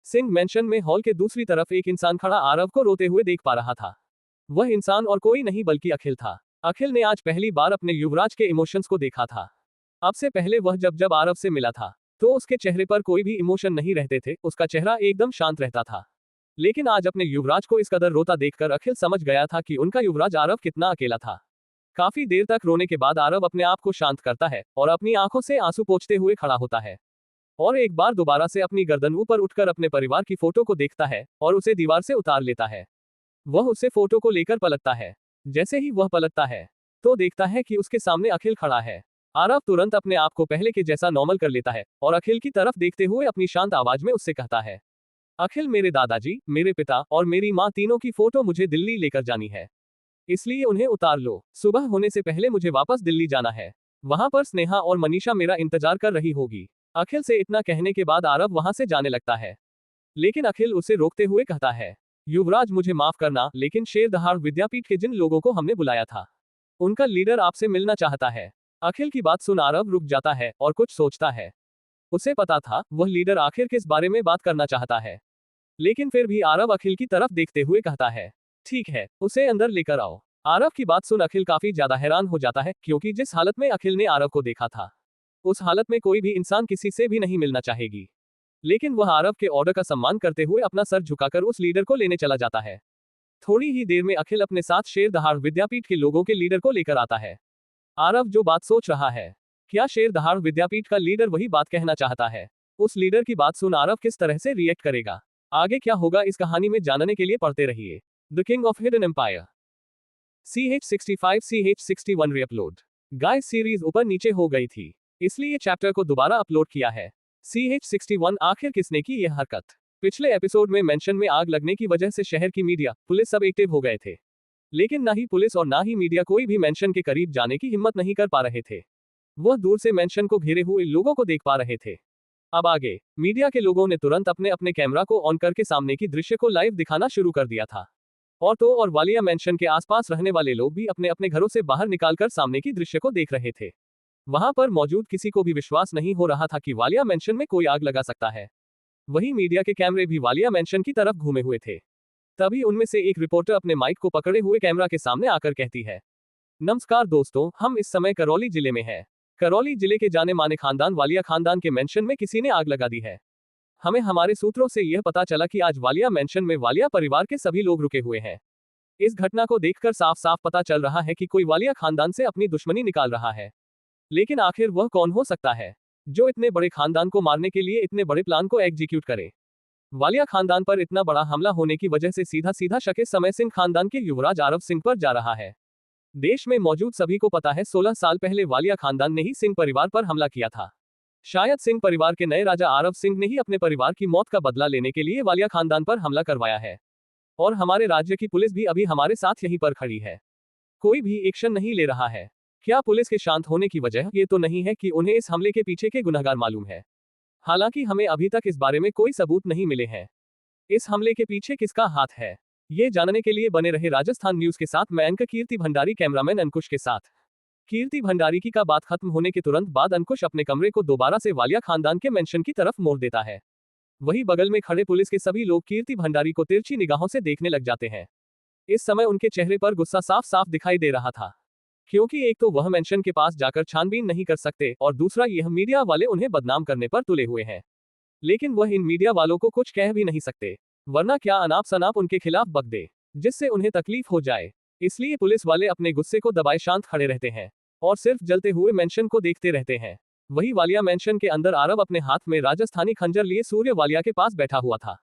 सिंह मैंशन में हॉल के दूसरी तरफ एक इंसान खड़ा आरव को रोते हुए देख पा रहा था। वह इंसान और कोई नहीं बल्कि अखिल था। अखिल ने आज पहली बार अपने युवराज के इमोशंस को देखा था। अब से पहले वह जब आरव से मिला था तो उसके चेहरे पर कोई भी इमोशन नहीं रहते थे, उसका चेहरा एकदम शांत रहता था। लेकिन आज अपने युवराज को इस कदर रोता देखकर अखिल समझ गया था कि उनका युवराज आरव कितना अकेला था। काफी देर तक रोने के बाद आरव अपने आप को शांत करता है और अपनी आंखों से आंसू पोंछते हुए खड़ा होता है और एक बार दोबारा से अपनी गर्दन ऊपर उठकर अपने परिवार की फोटो को देखता है और उसे दीवार से उतार लेता है। वह उसे फोटो को लेकर पलटता है। जैसे ही वह पलटता है तो देखता है कि उसके सामने अखिल खड़ा है। आरव तुरंत अपने आप को पहले के जैसा नॉर्मल कर लेता है और अखिल की तरफ देखते हुए अपनी शांत आवाज में उससे कहता है, अखिल, मेरे दादाजी, मेरे पिता और मेरी माँ तीनों की फोटो मुझे दिल्ली लेकर जानी है, इसलिए उन्हें उतार लो। सुबह होने से पहले मुझे वापस दिल्ली जाना है। वहां पर स्नेहा और मनीषा मेरा इंतजार कर रही होगी। अखिल से इतना कहने के बाद आरव वहां से जाने लगता है, लेकिन अखिल उसे रोकते हुए कहता है, युवराज, मुझे माफ करना, लेकिन शेरदहाड़ विद्यापीठ के जिन लोगों को हमने बुलाया था उनका लीडर आपसे मिलना चाहता है। अखिल की बात सुन आरव रुक जाता है और कुछ सोचता है। उसे पता था वह लीडर आखिर किस बारे में बात करना चाहता है, लेकिन फिर भी आरव अखिल की तरफ देखते हुए कहता है, ठीक है, उसे अंदर लेकर आओ। आरव की बात सुन अखिल काफी ज्यादा हैरान हो जाता है, क्योंकि जिस हालत में अखिल ने आरव को देखा था उस हालत में कोई भी इंसान किसी से भी नहीं मिलना चाहेगी। लेकिन वह आरव के ऑर्डर का सम्मान करते हुए अपना सर झुकाकर उस लीडर को लेने चला जाता है। थोड़ी ही देर में अखिल अपने साथ शेरदहाड़ विद्यापीठ के लोगों के लीडर को लेकर आता है। आरव जो बात सोच रहा है, क्या शेरदहाड़ विद्यापीठ का लीडर वही बात कहना चाहता है? उस लीडर की बात सुन आरव किस तरह से रिएक्ट करेगा, आगे क्या होगा, इस कहानी में जानने के लिए पढ़ते रहिए the king of hidden empire. CH65 CH61 re-upload. Guys, series ऊपर नीचे हो गई थी, इसलिए चैप्टर को दोबारा अपलोड किया है। CH61 आखिर किसने की यह हरकत? पिछले एपिसोड में मेंशन में आग लगने की वजह से शहर की मीडिया, पुलिस सब एक्टिव हो गए थे, लेकिन ना ही पुलिस और ना ही मीडिया कोई भी मेंशन के करीब जाने की हिम्मत नहीं कर पा रहे थे। वह दूर से मेंशन को घेरे हुए लोगों को देख पा रहे थे। अब आगे, मीडिया के लोगों ने तुरंत अपने अपने कैमरा को ऑन करके सामने की दृश्य को लाइव दिखाना शुरू कर दिया था। और वालिया मेंशन के आसपास रहने वाले लोग भी अपने अपने घरों से बाहर निकालकर सामने की दृश्य को देख रहे थे। वहां पर मौजूद किसी को भी विश्वास नहीं हो रहा था कि वालिया मेंशन में कोई आग लगा सकता है। वहीं मीडिया के कैमरे भी वालिया मेंशन की तरफ घूमे हुए थे। तभी उनमें से एक रिपोर्टर अपने माइक को पकड़े हुए कैमरा के सामने आकर कहती है, नमस्कार दोस्तों, हम इस समय करौली जिले में हैं। करौली जिले के जाने माने खानदान वालिया खानदान के मेंशन में किसी ने आग लगा दी है। हमें हमारे सूत्रों से यह पता चला कि आज वालिया मेंशन में वालिया परिवार के सभी लोग रुके हुए हैं। इस घटना को देखकर साफ साफ पता चल रहा है कि कोई वालिया खानदान से अपनी दुश्मनी निकाल रहा है। लेकिन आखिर वह कौन हो सकता है जो इतने बड़े खानदान को मारने के लिए इतने बड़े प्लान को एग्जीक्यूट करे? वालिया खानदान पर इतना बड़ा हमला होने की वजह से सीधा सीधा शक इस समय सिंह खानदान के युवराज आरव सिंह पर जा रहा है। देश में मौजूद सभी को पता है 16 साल पहले वालिया खानदान ने ही सिंह परिवार पर हमला किया था। शायद सिंह परिवार के नए राजा आरव सिंह ने ही अपने परिवार की मौत का बदला लेने के लिए वालिया खानदान पर हमला करवाया है। और हमारे राज्य की पुलिस भी अभी हमारे साथ यहीं पर खड़ी है, कोई भी एक्शन नहीं ले रहा है। क्या पुलिस के शांत होने की वजह ये तो नहीं है कि उन्हें इस हमले के पीछे के गुनहगार मालूम है? हालांकि हमें अभी तक इस बारे में कोई सबूत नहीं मिले हैं। इस हमले के पीछे किसका हाथ है, ये जानने के लिए बने रहे राजस्थान न्यूज के साथ। मैं एंकर कीर्ति भंडारी, कैमरामैन अंकुश के साथ। कीर्ति भंडारी की का बात खत्म होने के तुरंत बाद अंकुश अपने कमरे को दोबारा से वालिया खानदान के मेंशन की तरफ मोड़ देता है। वही बगल में खड़े पुलिस के सभी लोग कीर्ति भंडारी को तिरछी निगाहों से देखने लग जाते हैं। इस समय उनके चेहरे पर गुस्सा साफ साफ दिखाई दे रहा था, क्योंकि एक तो वह मेंशन के पास जाकर छानबीन नहीं कर सकते और दूसरा यह मीडिया वाले उन्हें बदनाम करने पर तुले हुए हैं। लेकिन वह इन मीडिया वालों को कुछ कह भी नहीं सकते, वरना क्या अनाप शनाप उनके खिलाफ बक दे, जिससे उन्हें तकलीफ हो जाए। इसलिए पुलिस वाले अपने गुस्से को दबाए शांत खड़े रहते हैं और सिर्फ जलते हुए मेंशन को देखते रहते हैं। वही वालिया मेंशन के अंदर आरव अपने हाथ में राजस्थानी खंजर लिए सूर्य वालिया के पास बैठा हुआ था।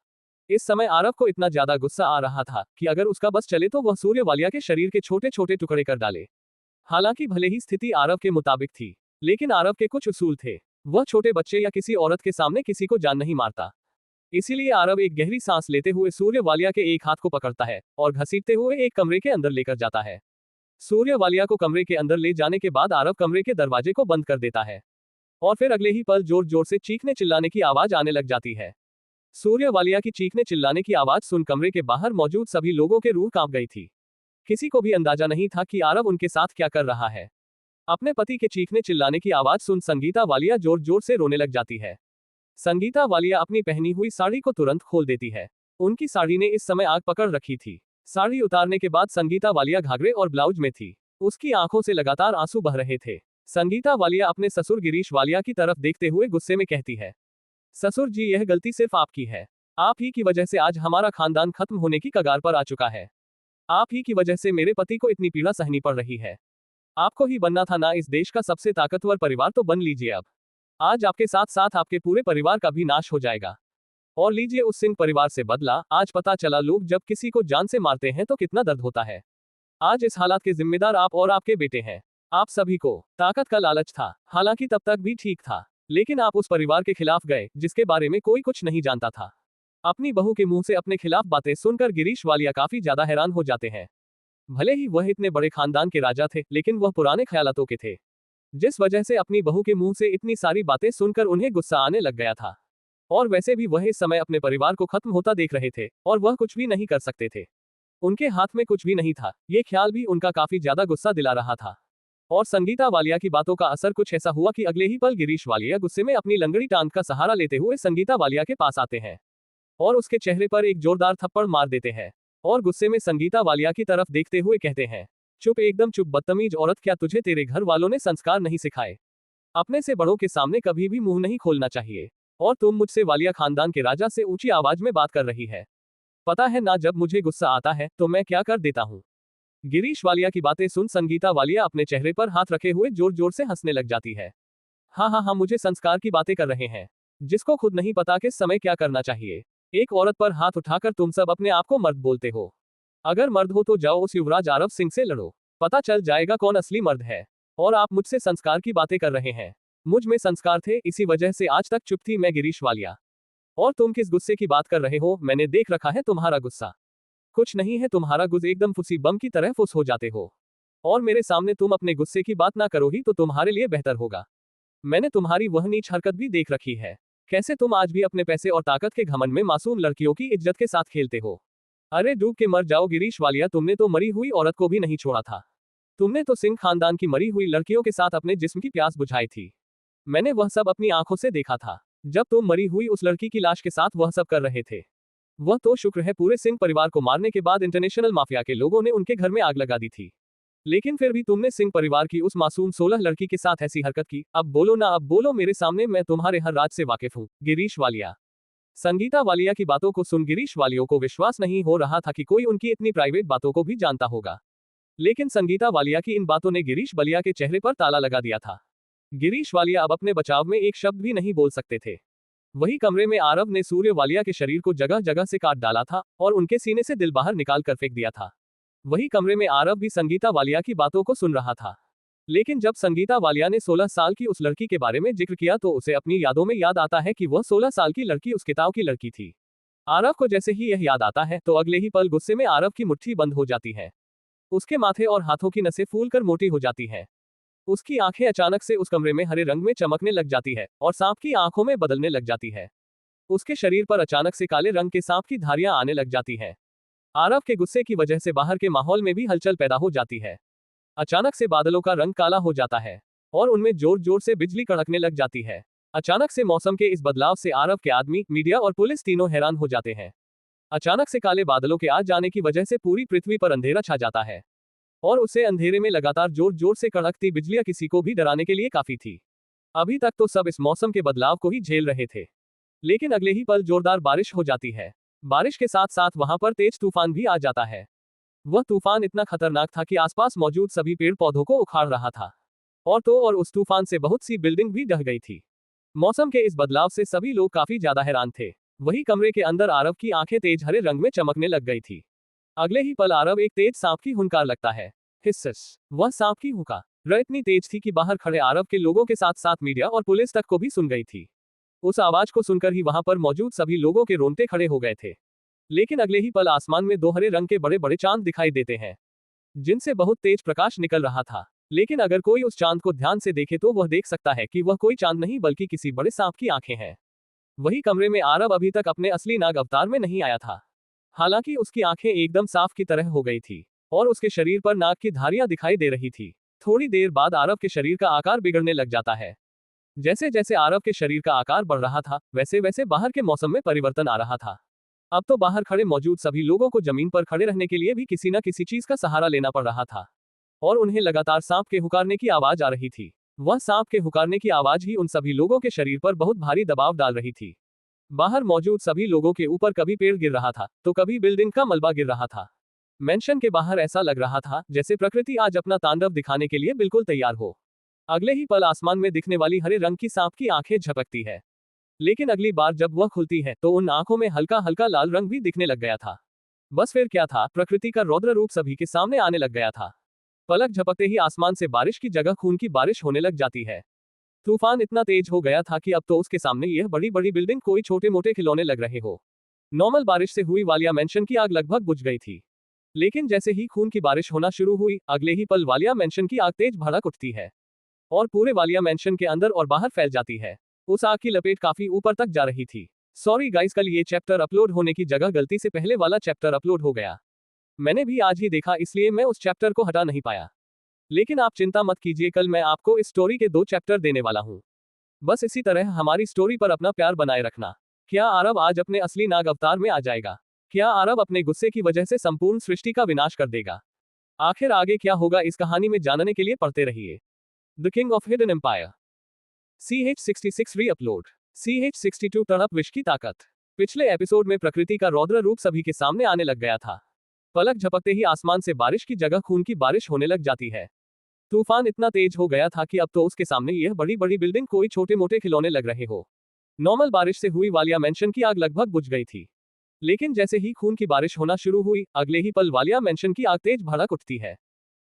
इस समय आरव को इतना ज्यादा गुस्सा आ रहा था कि अगर उसका बस चले तो वह सूर्य वालिया के शरीर के छोटे छोटे टुकड़े कर डाले। हालांकि भले ही स्थिति आरव के मुताबिक थी, लेकिन आरव के कुछ उसूल थे। वह छोटे बच्चे या किसी औरत के सामने किसी को जान नहीं मारता। इसीलिए आरव एक गहरी सांस लेते हुए सूर्य वालिया के एक हाथ को पकड़ता है और घसीटते हुए एक कमरे के अंदर लेकर जाता है। सूर्य वालिया को कमरे के अंदर ले जाने के बाद आरव कमरे के दरवाजे को बंद कर देता है और फिर अगले ही पल जोर जोर से चीखने चिल्लाने की आवाज आने लग जाती है। सूर्य वालिया की चीखने चिल्लाने की आवाज सुन कमरे के बाहर मौजूद सभी लोगों के रूह कांप गई थी। किसी को भी अंदाजा नहीं था कि आरव उनके साथ क्या कर रहा है। अपने पति के चीखने चिल्लाने की आवाज सुन संगीता वालिया जोर जोर से रोने लग जाती है। संगीता वालिया अपनी पहनी हुई साड़ी को तुरंत खोल देती है। उनकी साड़ी ने इस समय आग पकड़ रखी थी। साड़ी उतारने के बाद संगीता वालिया घाघरे और ब्लाउज में थी। उसकी आंखों से लगातार आंसू बह रहे थे। संगीता वालिया अपने ससुर गिरीश वालिया की तरफ देखते हुए गुस्से में कहती है, ससुर जी, यह गलती सिर्फ आपकी है। आप ही की वजह से आज हमारा खानदान खत्म होने की कगार पर आ चुका है। आप ही की वजह से मेरे पति को इतनी पीड़ा सहनी पड़ रही है। आपको ही बनना था ना इस देश का सबसे ताकतवर परिवार, तो बन लीजिए अब। आज आपके साथ साथ आपके पूरे परिवार का भी नाश हो जाएगा। और लीजिए उस सिंह परिवार से बदला। आज पता चला लोग जब किसी को जान से मारते हैं तो कितना दर्द होता है। आज इस हालात के जिम्मेदार आप और आपके बेटे हैं। आप सभी को ताकत का लालच था, हालांकि तब तक भी ठीक था, लेकिन आप उस परिवार के खिलाफ गए जिसके बारे में कोई कुछ नहीं जानता था। अपनी बहू के मुंह से अपने खिलाफ बातें सुनकर गिरीश वालिया काफी ज्यादा हैरान हो जाते हैं। भले ही वह इतने बड़े खानदान के राजा थे, लेकिन वह पुराने ख्यालातों के थे, जिस वजह से अपनी बहू के मुंह से इतनी सारी बातें सुनकर उन्हें गुस्सा आने लग गया था। और वैसे भी वह इस समय अपने परिवार को खत्म होता देख रहे थे और वह कुछ भी नहीं कर सकते थे। उनके हाथ में कुछ भी नहीं था। ये ख्याल भी उनका काफी ज्यादा गुस्सा दिला रहा था। और संगीता वालिया की बातों का असर कुछ ऐसा हुआ कि अगले ही पल गिरीश वालिया गुस्से में अपनी लंगड़ी टांग का सहारा लेते हुए संगीता वालिया के पास आते हैं और उसके चेहरे पर एक जोरदार थप्पड़ मार देते हैं और गुस्से में संगीता वालिया की तरफ देखते हुए कहते हैं, चुप, एकदम चुप, बदतमीज औरत, क्या तुझे तेरे घर वालों ने संस्कार नहीं सिखाए? अपने से बड़ों के सामने कभी भी मुंह नहीं खोलना चाहिए। और तुम मुझसे वालिया खानदान के राजा से ऊंची आवाज में बात कर रही है। पता है ना, जब मुझे गुस्सा आता है तो मैं क्या कर देता हूँ। गिरीश वालिया की बातें सुन संगीता वालिया अपने चेहरे पर हाथ रखे हुए जोर जोर से हंसने लग जाती है। हाँ हाँ हाँ, मुझे संस्कार की बातें कर रहे हैं, जिसको खुद नहीं पता किस समय क्या करना चाहिए। एक औरत पर हाथ उठाकर तुम सब अपने आप को मर्द बोलते हो। अगर मर्द हो तो जाओ उस युवराज आरव सिंह से लड़ो, पता चल जाएगा कौन असली मर्द है। और आप मुझसे संस्कार की बातें कर रहे हैं। मुझ में संस्कार थे, इसी वजह से आज तक चुप थी मैं, गिरीश वालिया। और तुम किस गुस्से की बात कर रहे हो? मैंने देख रखा है तुम्हारा गुस्सा। कुछ नहीं है, तुम्हारा गुस्सा एकदम फुसी बम की तरह फुस हो जाते हो। और मेरे सामने तुम अपने गुस्से की बात ना करो ही तो तुम्हारे लिए बेहतर होगा। मैंने तुम्हारी वह नीच हरकत भी देख रखी है, कैसे तुम आज भी अपने पैसे और ताकत के घमंड में मासूम लड़कियों की इज्जत के साथ खेलते हो। अरे डूब के मर जाओ गिरीश वालिया, तुमने तो मरी हुई औरत को भी नहीं छोड़ा था। तुमने तो सिंह खानदान की मरी हुई लड़कियों के साथ अपने जिस्म की प्यास बुझाई थी। मैंने वह सब अपनी आंखों से देखा था, जब तुम मरी हुई उस लड़की की लाश के साथ वह सब कर रहे थे। वह तो शुक्र है पूरे सिंह परिवार को मारने के बाद इंटरनेशनल माफिया के लोगों ने उनके घर में आग लगा दी थी। लेकिन फिर भी तुमने सिंह परिवार की उस मासूम 16 लड़की के साथ ऐसी हरकत की। अब बोलो ना, अब बोलो मेरे सामने, मैं तुम्हारे हर राज से वाकिफ हूँ। गिरीश वालिया। संगीता वालिया की बातों को सुन गिरीश वालियों को विश्वास नहीं हो रहा था कि कोई उनकी इतनी प्राइवेट बातों को भी जानता होगा। लेकिन संगीता वालिया की इन बातों ने गिरीश वालिया के चेहरे पर ताला लगा दिया था। गिरीश वालिया अब अपने बचाव में एक शब्द भी नहीं बोल सकते थे। वही कमरे में आरव ने सूर्य वालिया के शरीर को जगह जगह से काट डाला था और उनके सीने से दिल बाहर निकाल कर फेंक दिया था। वही कमरे में आरव भी संगीता वालिया की बातों को सुन रहा था। लेकिन जब संगीता वालिया ने 16 साल की उस लड़की के बारे में जिक्र किया तो उसे अपनी यादों में याद आता है कि वह 16 साल की लड़की उस किताब की लड़की थी। आरव को जैसे ही यह याद आता है तो अगले ही पल गुस्से में आरव की मुट्ठी बंद हो जाती है। उसके माथे और हाथों की नसें फूलकर मोटी हो जाती हैं। उसकी आंखें अचानक से उस कमरे में हरे रंग में चमकने लग जाती है और सांप की आंखों में बदलने लग जाती है। उसके शरीर पर अचानक से काले रंग के सांप की धारियां आने लग जाती हैं। आरव के गुस्से की वजह से बाहर के माहौल में भी हलचल पैदा हो जाती है। अचानक से बादलों का रंग काला हो जाता है और उनमें जोर जोर से बिजली कड़कने लग जाती है। अचानक से मौसम के इस बदलाव से आरव के आदमी, मीडिया और पुलिस तीनों हैरान हो जाते हैं। अचानक से काले बादलों के आ जाने की वजह से पूरी पृथ्वी पर अंधेरा छा जाता है और उसे अंधेरे में लगातार जोर जोर से कड़कती बिजलियां किसी को भी डराने के लिए काफी थी। अभी तक तो सब इस मौसम के बदलाव को ही झेल रहे थे, लेकिन अगले ही पल जोरदार बारिश हो जाती है। बारिश के साथ साथ वहां पर तेज तूफान भी आ जाता है। वह तूफान इतना खतरनाक था कि आसपास मौजूद सभी पेड़ पौधों को उखाड़ रहा था और उस तूफान से बहुत सी बिल्डिंग भी ढह गई थी। मौसम के इस बदलाव से सभी लोग काफी ज्यादा हैरान थे। वही कमरे के अंदर आरव की आंखें तेज हरे रंग में चमकने लग गई थी। अगले ही पल आरव एक तेज सांप की हुंकार लगता है। हिस्सस। वह सांप की हुंकार इतनी तेज थी कि बाहर खड़े आरव के लोगों के साथ साथ मीडिया और पुलिस तक को भी सुन गई थी। उस आवाज को सुनकर ही वहां पर मौजूद सभी लोगों के रोंगटे खड़े हो गए थे। लेकिन अगले ही पल आसमान में 2 हरे रंग के बड़े बड़े चांद दिखाई देते हैं, जिनसे बहुत तेज प्रकाश निकल रहा था। लेकिन अगर कोई उस चांद को ध्यान से देखे तो वह देख सकता है कि वह कोई चांद नहीं बल्कि किसी बड़े सांप की आंखें हैं। वही कमरे में आरव अभी तक अपने असली नाग अवतार में नहीं आया था। हालांकि उसकी आंखें एकदम साफ की तरह हो गई थी और उसके शरीर पर नाग की धारियां दिखाई दे रही थी। थोड़ी देर बाद आरव के शरीर का आकार बिगड़ने लग जाता है। जैसे जैसे आरव के शरीर का आकार बढ़ रहा था वैसे वैसे बाहर के मौसम में परिवर्तन आ रहा था। अब तो बाहर खड़े मौजूद सभी लोगों को जमीन पर खड़े रहने के लिए भी किसी न किसी चीज का सहारा लेना पड़ रहा था और उन्हें लगातार सांप के हुंकारने की आवाज आ रही थी। वह सांप के हुंकारने की आवाज ही उन सभी लोगों के शरीर पर बहुत भारी दबाव डाल रही थी। बाहर मौजूद सभी लोगों के ऊपर कभी पेड़ गिर रहा था तो कभी बिल्डिंग का मलबा गिर रहा था। मेंशन के बाहर ऐसा लग रहा था जैसे प्रकृति आज अपना तांडव दिखाने के लिए बिल्कुल तैयार हो। अगले ही पल आसमान में दिखने वाली हरे रंग की सांप की आंखें झपकती है, लेकिन अगली बार जब वह खुलती है तो उन आंखों में हल्का हल्का लाल रंग भी दिखने लग गया था। बस फिर क्या था, प्रकृति का रौद्र रूप सभी के सामने आने लग गया था। पलक झपकते ही आसमान से बारिश की जगह खून की बारिश होने लग जाती है। तूफान इतना तेज हो गया था कि अब तो उसके सामने यह बड़ी बड़ी बिल्डिंग कोई छोटे मोटे खिलौने लग रहे हो। नॉर्मल बारिश से हुई वालिया मेंशन की आग लगभग बुझ गई थी, लेकिन जैसे ही खून की बारिश होना शुरू हुई अगले ही पल वालिया मेंशन की आग तेज भड़क उठती है और पूरे वालिया मेंशन के अंदर और बाहर फैल जाती है। उस आग की लपेट काफी ऊपर तक जा रही थी। सॉरी गाइस, कल ये चैप्टर अपलोड होने की जगह गलती से पहले वाला चैप्टर अपलोड हो गया। मैंने भी आज ही देखा इसलिए मैं उस चैप्टर को हटा नहीं पाया। लेकिन आप चिंता मत कीजिए, कल मैं आपको इस स्टोरी के 2 चैप्टर देने वाला हूँ। बस इसी तरह हमारी स्टोरी पर अपना प्यार बनाए रखना। क्या आरव आज अपने असली नाग अवतार में आ जाएगा? क्या आरव अपने गुस्से की वजह से संपूर्ण सृष्टि का विनाश कर देगा? आखिर आगे क्या होगा इस कहानी में जानने के लिए पढ़ते रहिए the king of hidden empire. CH66 re-upload. CH62 तड़प विष की ताकत। पिछले एपिसोड में प्रकृति का रौद्र रूप सभी के सामने आने लग गया था। पलक झपकते ही आसमान से बारिश की जगह खून की बारिश होने लग जाती है। तूफान इतना तेज हो गया था कि अब तो उसके सामने यह बड़ी बड़ी बिल्डिंग कोई छोटे मोटे खिलौने लग रहे हो। नॉर्मल बारिश से हुई वालिया मेंशन की आग लगभग बुझ गई थी, लेकिन जैसे ही खून की बारिश होना शुरू हुई अगले ही पल वालिया मेंशन की आग तेज भड़क उठती है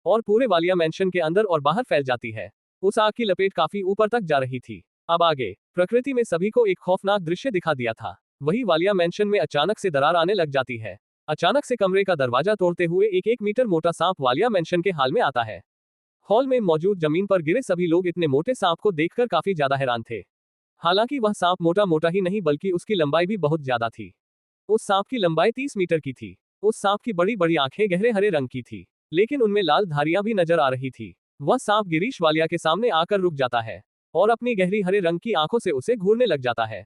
और पूरे वालिया मेंशन के अंदर और बाहर फैल जाती है। उस आग की लपेट काफी ऊपर तक जा रही थी। अब आगे प्रकृति में सभी को एक खौफनाक दृश्य दिखा दिया था। वही वालिया मेंशन में अचानक से दरार आने लग जाती है। अचानक से कमरे का दरवाजा तोड़ते हुए एक मीटर मोटा सांप वालिया मेंशन के हाल में आता है। हॉल में मौजूद जमीन पर गिरे सभी लोग इतने मोटे सांप को देखकर काफी ज्यादा हैरान थे। हालांकि वह सांप मोटा मोटा ही नहीं बल्कि उसकी लंबाई भी बहुत ज्यादा थी। उस सांप की लंबाई 30 मीटर की थी। उस सांप की बड़ी बड़ी आंखें गहरे हरे रंग की थी, लेकिन उनमें लाल धारियां भी नजर आ रही थी। वह सांप गिरीश वालिया के सामने आकर रुक जाता है और अपनी गहरी हरे रंग की आंखों से उसे घूरने लग जाता है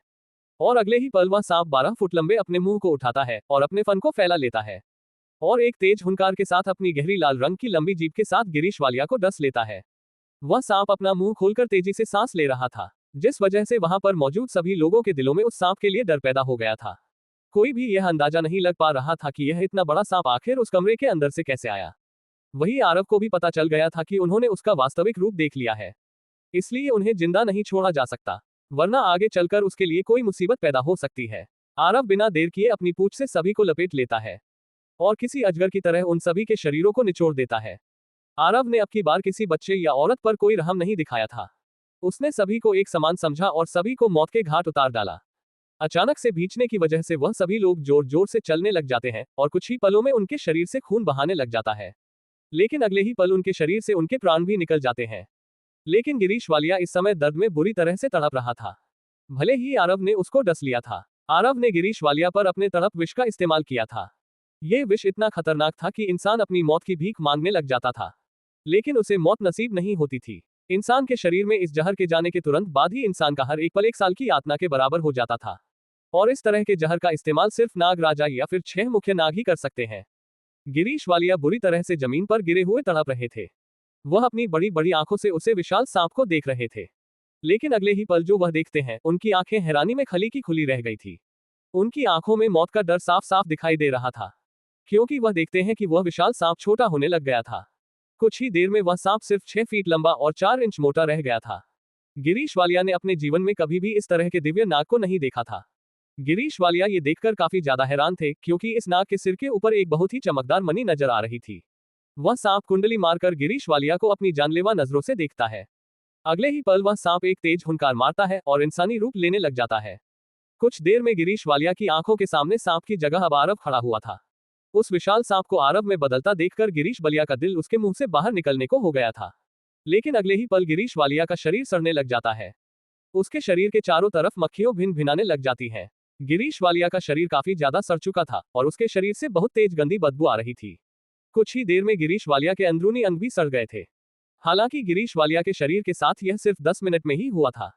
और अगले ही पल वह सांप 12 फुट लंबे अपने मुंह को उठाता है और अपने फन को फैला लेता है और एक तेज हुंकार के साथ अपनी गहरी लाल रंग की लंबी जीभ के साथ गिरीश वालिया को डस लेता है। वह सांप अपना मुंह खोलकर तेजी से सांस ले रहा था, जिस वजह से वहां पर मौजूद सभी लोगों के दिलों में उस सांप के लिए डर पैदा हो गया था। कोई भी यह अंदाजा नहीं लग पा रहा था कि यह इतना बड़ा सांप आखिर उस कमरे के अंदर से कैसे आया। वही आरव को भी पता चल गया था कि उन्होंने उसका वास्तविक रूप देख लिया है, इसलिए उन्हें जिंदा नहीं छोड़ा जा सकता, वरना आगे चलकर उसके लिए कोई मुसीबत पैदा हो सकती है। आरव बिना देर किए अपनी पूंछ से सभी को लपेट लेता है और किसी अजगर की तरह उन सभी के शरीरों को निचोड़ देता है। आरव ने अब की बार किसी बच्चे या औरत पर कोई रहम नहीं दिखाया था। उसने सभी को एक समान समझा और सभी को मौत के घाट उतार डाला। अचानक से भींचने की वजह से वह सभी लोग जोर जोर से चलने लग जाते हैं और कुछ ही पलों में उनके शरीर से खून बहाने लग जाता है। लेकिन अगले ही पल उनके शरीर से उनके प्राण भी निकल जाते हैं। लेकिन गिरीश वालिया इस समय दर्द में बुरी तरह से तड़प रहा था। भले ही आरव ने उसको डस लिया था, आरव ने गिरीश वालिया पर अपने तड़प विष का इस्तेमाल किया था। यह विष इतना खतरनाक था कि इंसान अपनी मौत की भीख मांगने लग जाता था, लेकिन उसे मौत नसीब नहीं होती थी। इंसान के शरीर में इस जहर के जाने के तुरंत बाद ही इंसान का हर एक पल 1 साल की यातना के बराबर हो जाता था। और इस तरह के जहर का इस्तेमाल सिर्फ नाग राजा या फिर 6 मुख्य नाग ही कर सकते हैं। गिरीश वालिया बुरी तरह से जमीन पर गिरे हुए तड़प रहे थे। वह अपनी बड़ी बड़ी आंखों से उसे विशाल सांप को देख रहे थे। लेकिन अगले ही पल जो वह देखते हैं, उनकी आंखें हैरानी में खली की खुली रह गई थी। उनकी आंखों में मौत का डर साफ साफ दिखाई दे रहा था, क्योंकि वह देखते हैं कि वह विशाल सांप छोटा होने लग गया था। कुछ ही देर में वह सांप सिर्फ 6 फीट लंबा और 4 इंच मोटा रह गया था। गिरीश वालिया ने अपने जीवन में कभी भी इस तरह के दिव्य नाग को नहीं देखा था। गिरीश वालिया ये देखकर काफी ज्यादा हैरान थे, क्योंकि इस नाग के सिर के ऊपर एक बहुत ही चमकदार मणि नजर आ रही थी। वह सांप कुंडली मारकर गिरीश वालिया को अपनी जानलेवा नजरों से देखता है। अगले ही पल वह सांप एक तेज हुंकार मारता है और इंसानी रूप लेने लग जाता है। कुछ देर में गिरीश वालिया की आंखों के सामने सांप की जगह अब आरव खड़ा हुआ था। उस विशाल सांप को आरव में बदलता देखकर गिरीश वालिया का दिल उसके मुंह से बाहर निकलने को हो गया था। लेकिन अगले ही पल गिरीश वालिया का शरीर सड़ने लग जाता है। उसके शरीर के चारों तरफ मक्खियों भिन भिनाने लग जाती हैं। गिरीश वालिया का शरीर काफी ज्यादा सड़ चुका था और उसके शरीर से बहुत तेज गंदी बदबू आ रही थी। कुछ ही देर में गिरीश वालिया के अंदरूनी अंग भी सड़ गए थे। हालांकि गिरीश वालिया के शरीर के साथ यह सिर्फ 10 मिनट में ही हुआ था,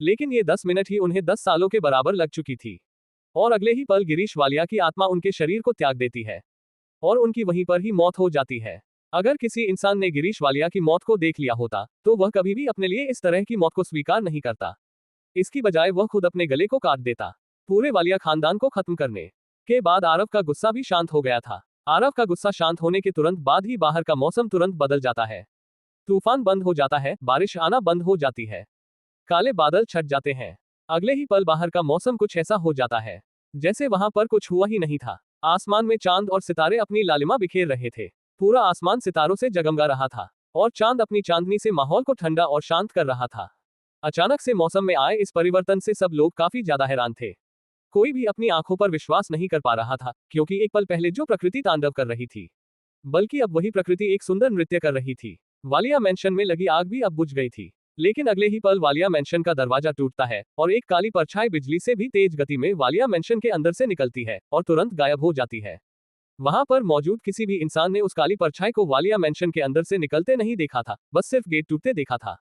लेकिन ये 10 मिनट ही उन्हें 10 सालों के बराबर लग चुकी थी। और अगले ही पल गिरीश वालिया की आत्मा उनके शरीर को त्याग देती है और उनकी वहीं पर ही मौत हो जाती है। अगर किसी इंसान ने गिरीश वालिया की मौत को देख लिया होता, तो वह कभी भी अपने लिए इस तरह की मौत को स्वीकार नहीं करता। इसकी बजाय वह खुद अपने गले को काट देता। पूरे वालिया खानदान को खत्म करने के बाद आरव का गुस्सा भी शांत हो गया था। आरव का गुस्सा शांत होने के तुरंत बाद ही बाहर का मौसम तुरंत बदल जाता है। तूफान बंद हो जाता है, बारिश आना बंद हो जाती है, काले बादल छट जाते हैं। अगले ही पल बाहर का मौसम कुछ ऐसा हो जाता है जैसे वहां पर कुछ हुआ ही नहीं था। आसमान में चांद और सितारे अपनी लालिमा बिखेर रहे थे। पूरा आसमान सितारों से जगमगा रहा था और चांद अपनी चांदनी से माहौल को ठंडा और शांत कर रहा था। अचानक से मौसम में आए इस परिवर्तन से सब लोग काफी ज्यादा हैरान थे। कोई भी अपनी आंखों पर विश्वास नहीं कर पा रहा था, क्योंकि एक पल पहले जो प्रकृति तांडव कर रही थी, बल्कि अब वही प्रकृति एक सुंदर नृत्य कर रही थी। वालिया मैंशन में लगी आग भी अब बुझ गई थी। लेकिन अगले ही पल वालिया मैंशन का दरवाजा टूटता है और एक काली परछाई बिजली से भी तेज गति में वालिया मैंशन के अंदर से निकलती है और तुरंत गायब हो जाती है। वहां पर मौजूद किसी भी इंसान ने उस काली परछाई को वालिया मैंशन के अंदर से निकलते नहीं देखा था, बस सिर्फ गेट टूटते देखा था।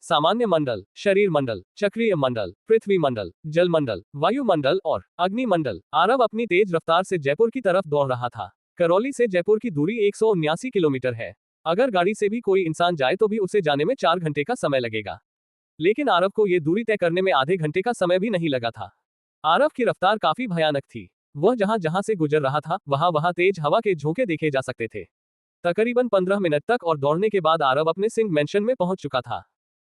सामान्य मंडल, शरीर मंडल, चक्रीय मंडल, पृथ्वी मंडल, जल मंडल, वायु मंडल और अग्नि मंडल। आरव अपनी तेज रफ्तार से जयपुर की तरफ दौड़ रहा था। करौली से जयपुर की दूरी 179 किलोमीटर है। अगर गाड़ी से भी कोई इंसान जाए तो भी उसे जाने में 4 घंटे का समय लगेगा, लेकिन आरव को यह दूरी तय करने में आधे घंटे का समय भी नहीं लगा था। आरव की रफ्तार काफी भयानक थी। वह जहां जहां से गुजर रहा था, वहां वहां तेज हवा के झोंके देखे जा सकते थे। तकरीबन 15 मिनट तक और दौड़ने के बाद आरव अपने सिंह मैंशन में पहुंच चुका था।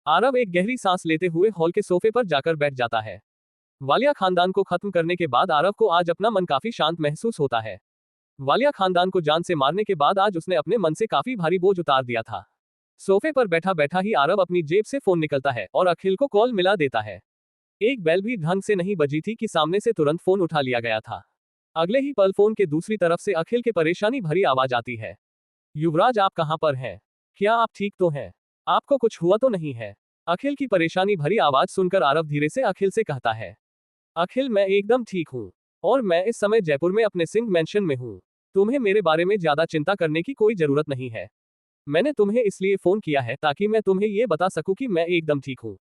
आरव एक गहरी सांस लेते हुए हॉल के सोफे पर जाकर बैठ जाता है। वालिया खानदान को खत्म करने के बाद आरव को आज अपना मन काफी शांत महसूस होता है। वालिया खानदान को जान से मारने के बाद आज उसने अपने मन से काफी भारी बोझ उतार दिया था। सोफे पर बैठा बैठा ही आरव अपनी जेब से फोन निकलता है और अखिल को कॉल मिला देता है। एक बेल भी ढंग से नहीं बजी थी कि सामने से तुरंत फोन उठा लिया गया था। अगले ही पल फोन के दूसरी तरफ से अखिल के परेशानी भरी आवाज आती है। युवराज, आप कहां पर हैं? क्या आप ठीक तो हैं? आपको कुछ हुआ तो नहीं है? अखिल की परेशानी भरी आवाज सुनकर आरव धीरे से अखिल से कहता है, अखिल, मैं एकदम ठीक हूँ और मैं इस समय जयपुर में अपने सिंह मैंशन में हूँ। तुम्हें मेरे बारे में ज्यादा चिंता करने की कोई जरूरत नहीं है। मैंने तुम्हें इसलिए फोन किया है ताकि मैं तुम्हें ये बता सकूं कि मैं एकदम ठीक हूँ।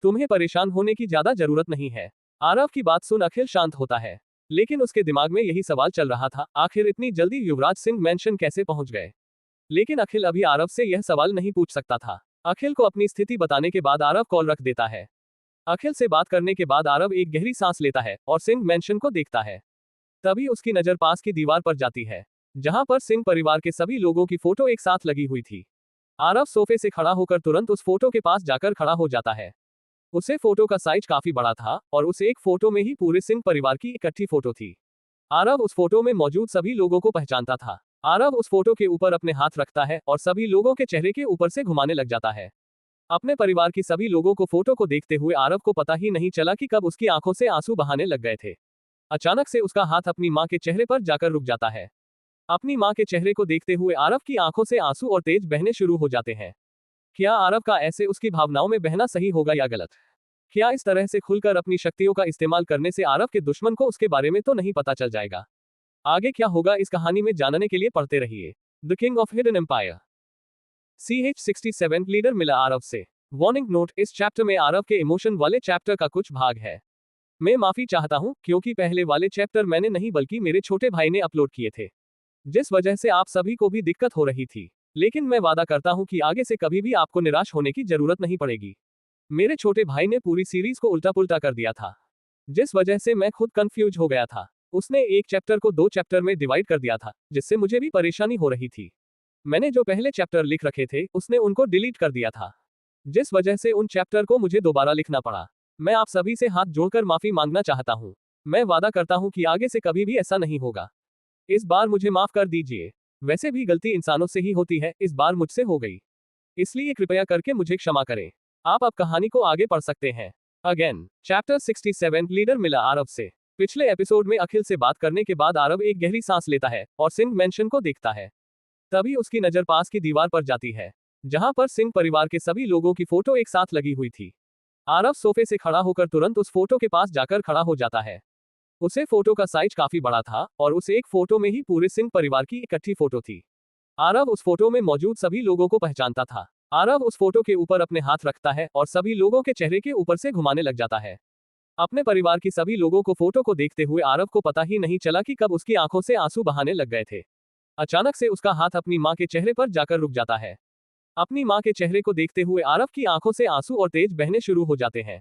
तुम्हें परेशान होने की ज्यादा जरूरत नहीं है। आरव की बात सुन अखिल शांत होता है, लेकिन उसके दिमाग में यही सवाल चल रहा था, आखिर इतनी जल्दी युवराज सिंह मैंशन कैसे पहुंच गए? लेकिन अखिल अभी आरव से यह सवाल नहीं पूछ सकता था। अखिल को अपनी स्थिति बताने के बाद आरव कॉल रख देता है। अखिल से बात करने के बाद आरव एक गहरी सांस लेता है और सिंह मैंशन को देखता है। तभी उसकी नजर पास की दीवार पर जाती है, जहां पर सिंह परिवार के सभी लोगों की फोटो एक साथ लगी हुई थी। आरव सोफे से खड़ा होकर तुरंत उस फोटो के पास जाकर खड़ा हो जाता है। उसे फोटो का साइज काफी बड़ा था और उस एक फोटो में ही पूरे सिंह परिवार की इकट्ठी फोटो थी। आरव उस फोटो में मौजूद सभी लोगों को पहचानता था। आरव उस फोटो के ऊपर अपने हाथ रखता है और सभी लोगों के चेहरे के ऊपर से घुमाने लग जाता है। अपने परिवार की सभी लोगों को फोटो को देखते हुए आरव को पता ही नहीं चला कि कब उसकी आंखों से आंसू बहाने लग गए थे। अचानक से उसका हाथ अपनी मां के चेहरे पर जाकर रुक जाता है। अपनी मां के चेहरे को देखते हुए आरव की आंखों से आंसू और तेज बहने शुरू हो जाते हैं। क्या आरव का ऐसे उसकी भावनाओं में बहना सही होगा या गलत? क्या इस तरह से खुलकर अपनी शक्तियों का इस्तेमाल करने से आरव के दुश्मन को उसके बारे में तो नहीं पता चल जाएगा? आगे क्या होगा इस कहानी में जानने के लिए पढ़ते रहिए the king of hidden empire. CH-67 leader मिला आरव से। वार्निंग नोट, इस चैप्टर में आरव के इमोशन वाले चैप्टर का कुछ भाग है। मैं माफी चाहता हूं क्योंकि पहले वाले चैप्टर मैंने नहीं बल्कि मेरे छोटे भाई ने अपलोड किए थे, जिस वजह से आप सभी को भी दिक्कत हो रही थी। लेकिन मैं वादा करता हूं कि आगे से कभी भी आपको निराश होने की जरूरत नहीं पड़ेगी। मेरे छोटे भाई ने पूरी सीरीज को उल्टा पुल्टा कर दिया था, जिस वजह से मैं खुद कंफ्यूज हो गया था। उसने एक चैप्टर को 2 चैप्टर में डिवाइड कर दिया था, जिससे मुझे भी परेशानी हो रही थी। मैंने जो पहले चैप्टर लिख रखे थे उसने उनको डिलीट कर दिया था, जिस वजह से उन चैप्टर को मुझे दोबारा लिखना पड़ा। मैं आप सभी से हाथ जोड़कर माफी मांगना चाहता हूँ। मैं वादा करता हूँ कि आगे से कभी भी ऐसा नहीं होगा। इस बार मुझे माफ कर दीजिए। वैसे भी गलती इंसानों से ही होती है, इस बार मुझसे हो गई, इसलिए कृपया करके मुझे क्षमा करें। आप अब कहानी को आगे पढ़ सकते हैं। अगेन चैप्टर 67 लीडर मिला आरव से। पिछले एपिसोड में अखिल से बात करने के बाद आरव एक गहरी सांस लेता है और सिंह मैंशन को देखता है। तभी उसकी नजर पास की दीवार पर जाती है, जहां पर सिंह परिवार के सभी लोगों की फोटो एक साथ लगी हुई थी। आरव सोफे से खड़ा होकर तुरंत उस फोटो के पास जाकर खड़ा हो जाता है। उसे फोटो का साइज काफी बड़ा था और उस एक फोटो में ही पूरे सिंह परिवार की इकट्ठी फोटो थी। आरव उस फोटो में मौजूद सभी लोगों को पहचानता था। आरव उस फोटो के ऊपर अपने हाथ रखता है और सभी लोगों के चेहरे के ऊपर से घुमाने लग जाता है। अपने परिवार की सभी लोगों को फोटो को देखते हुए आरव को पता ही नहीं चला कि कब उसकी आंखों से आंसू बहाने लग गए थे। अचानक से उसका हाथ अपनी मां के चेहरे पर जाकर रुक जाता है। अपनी मां के चेहरे को देखते हुए आरव की आंखों से आंसू और तेज बहने शुरू हो जाते हैं।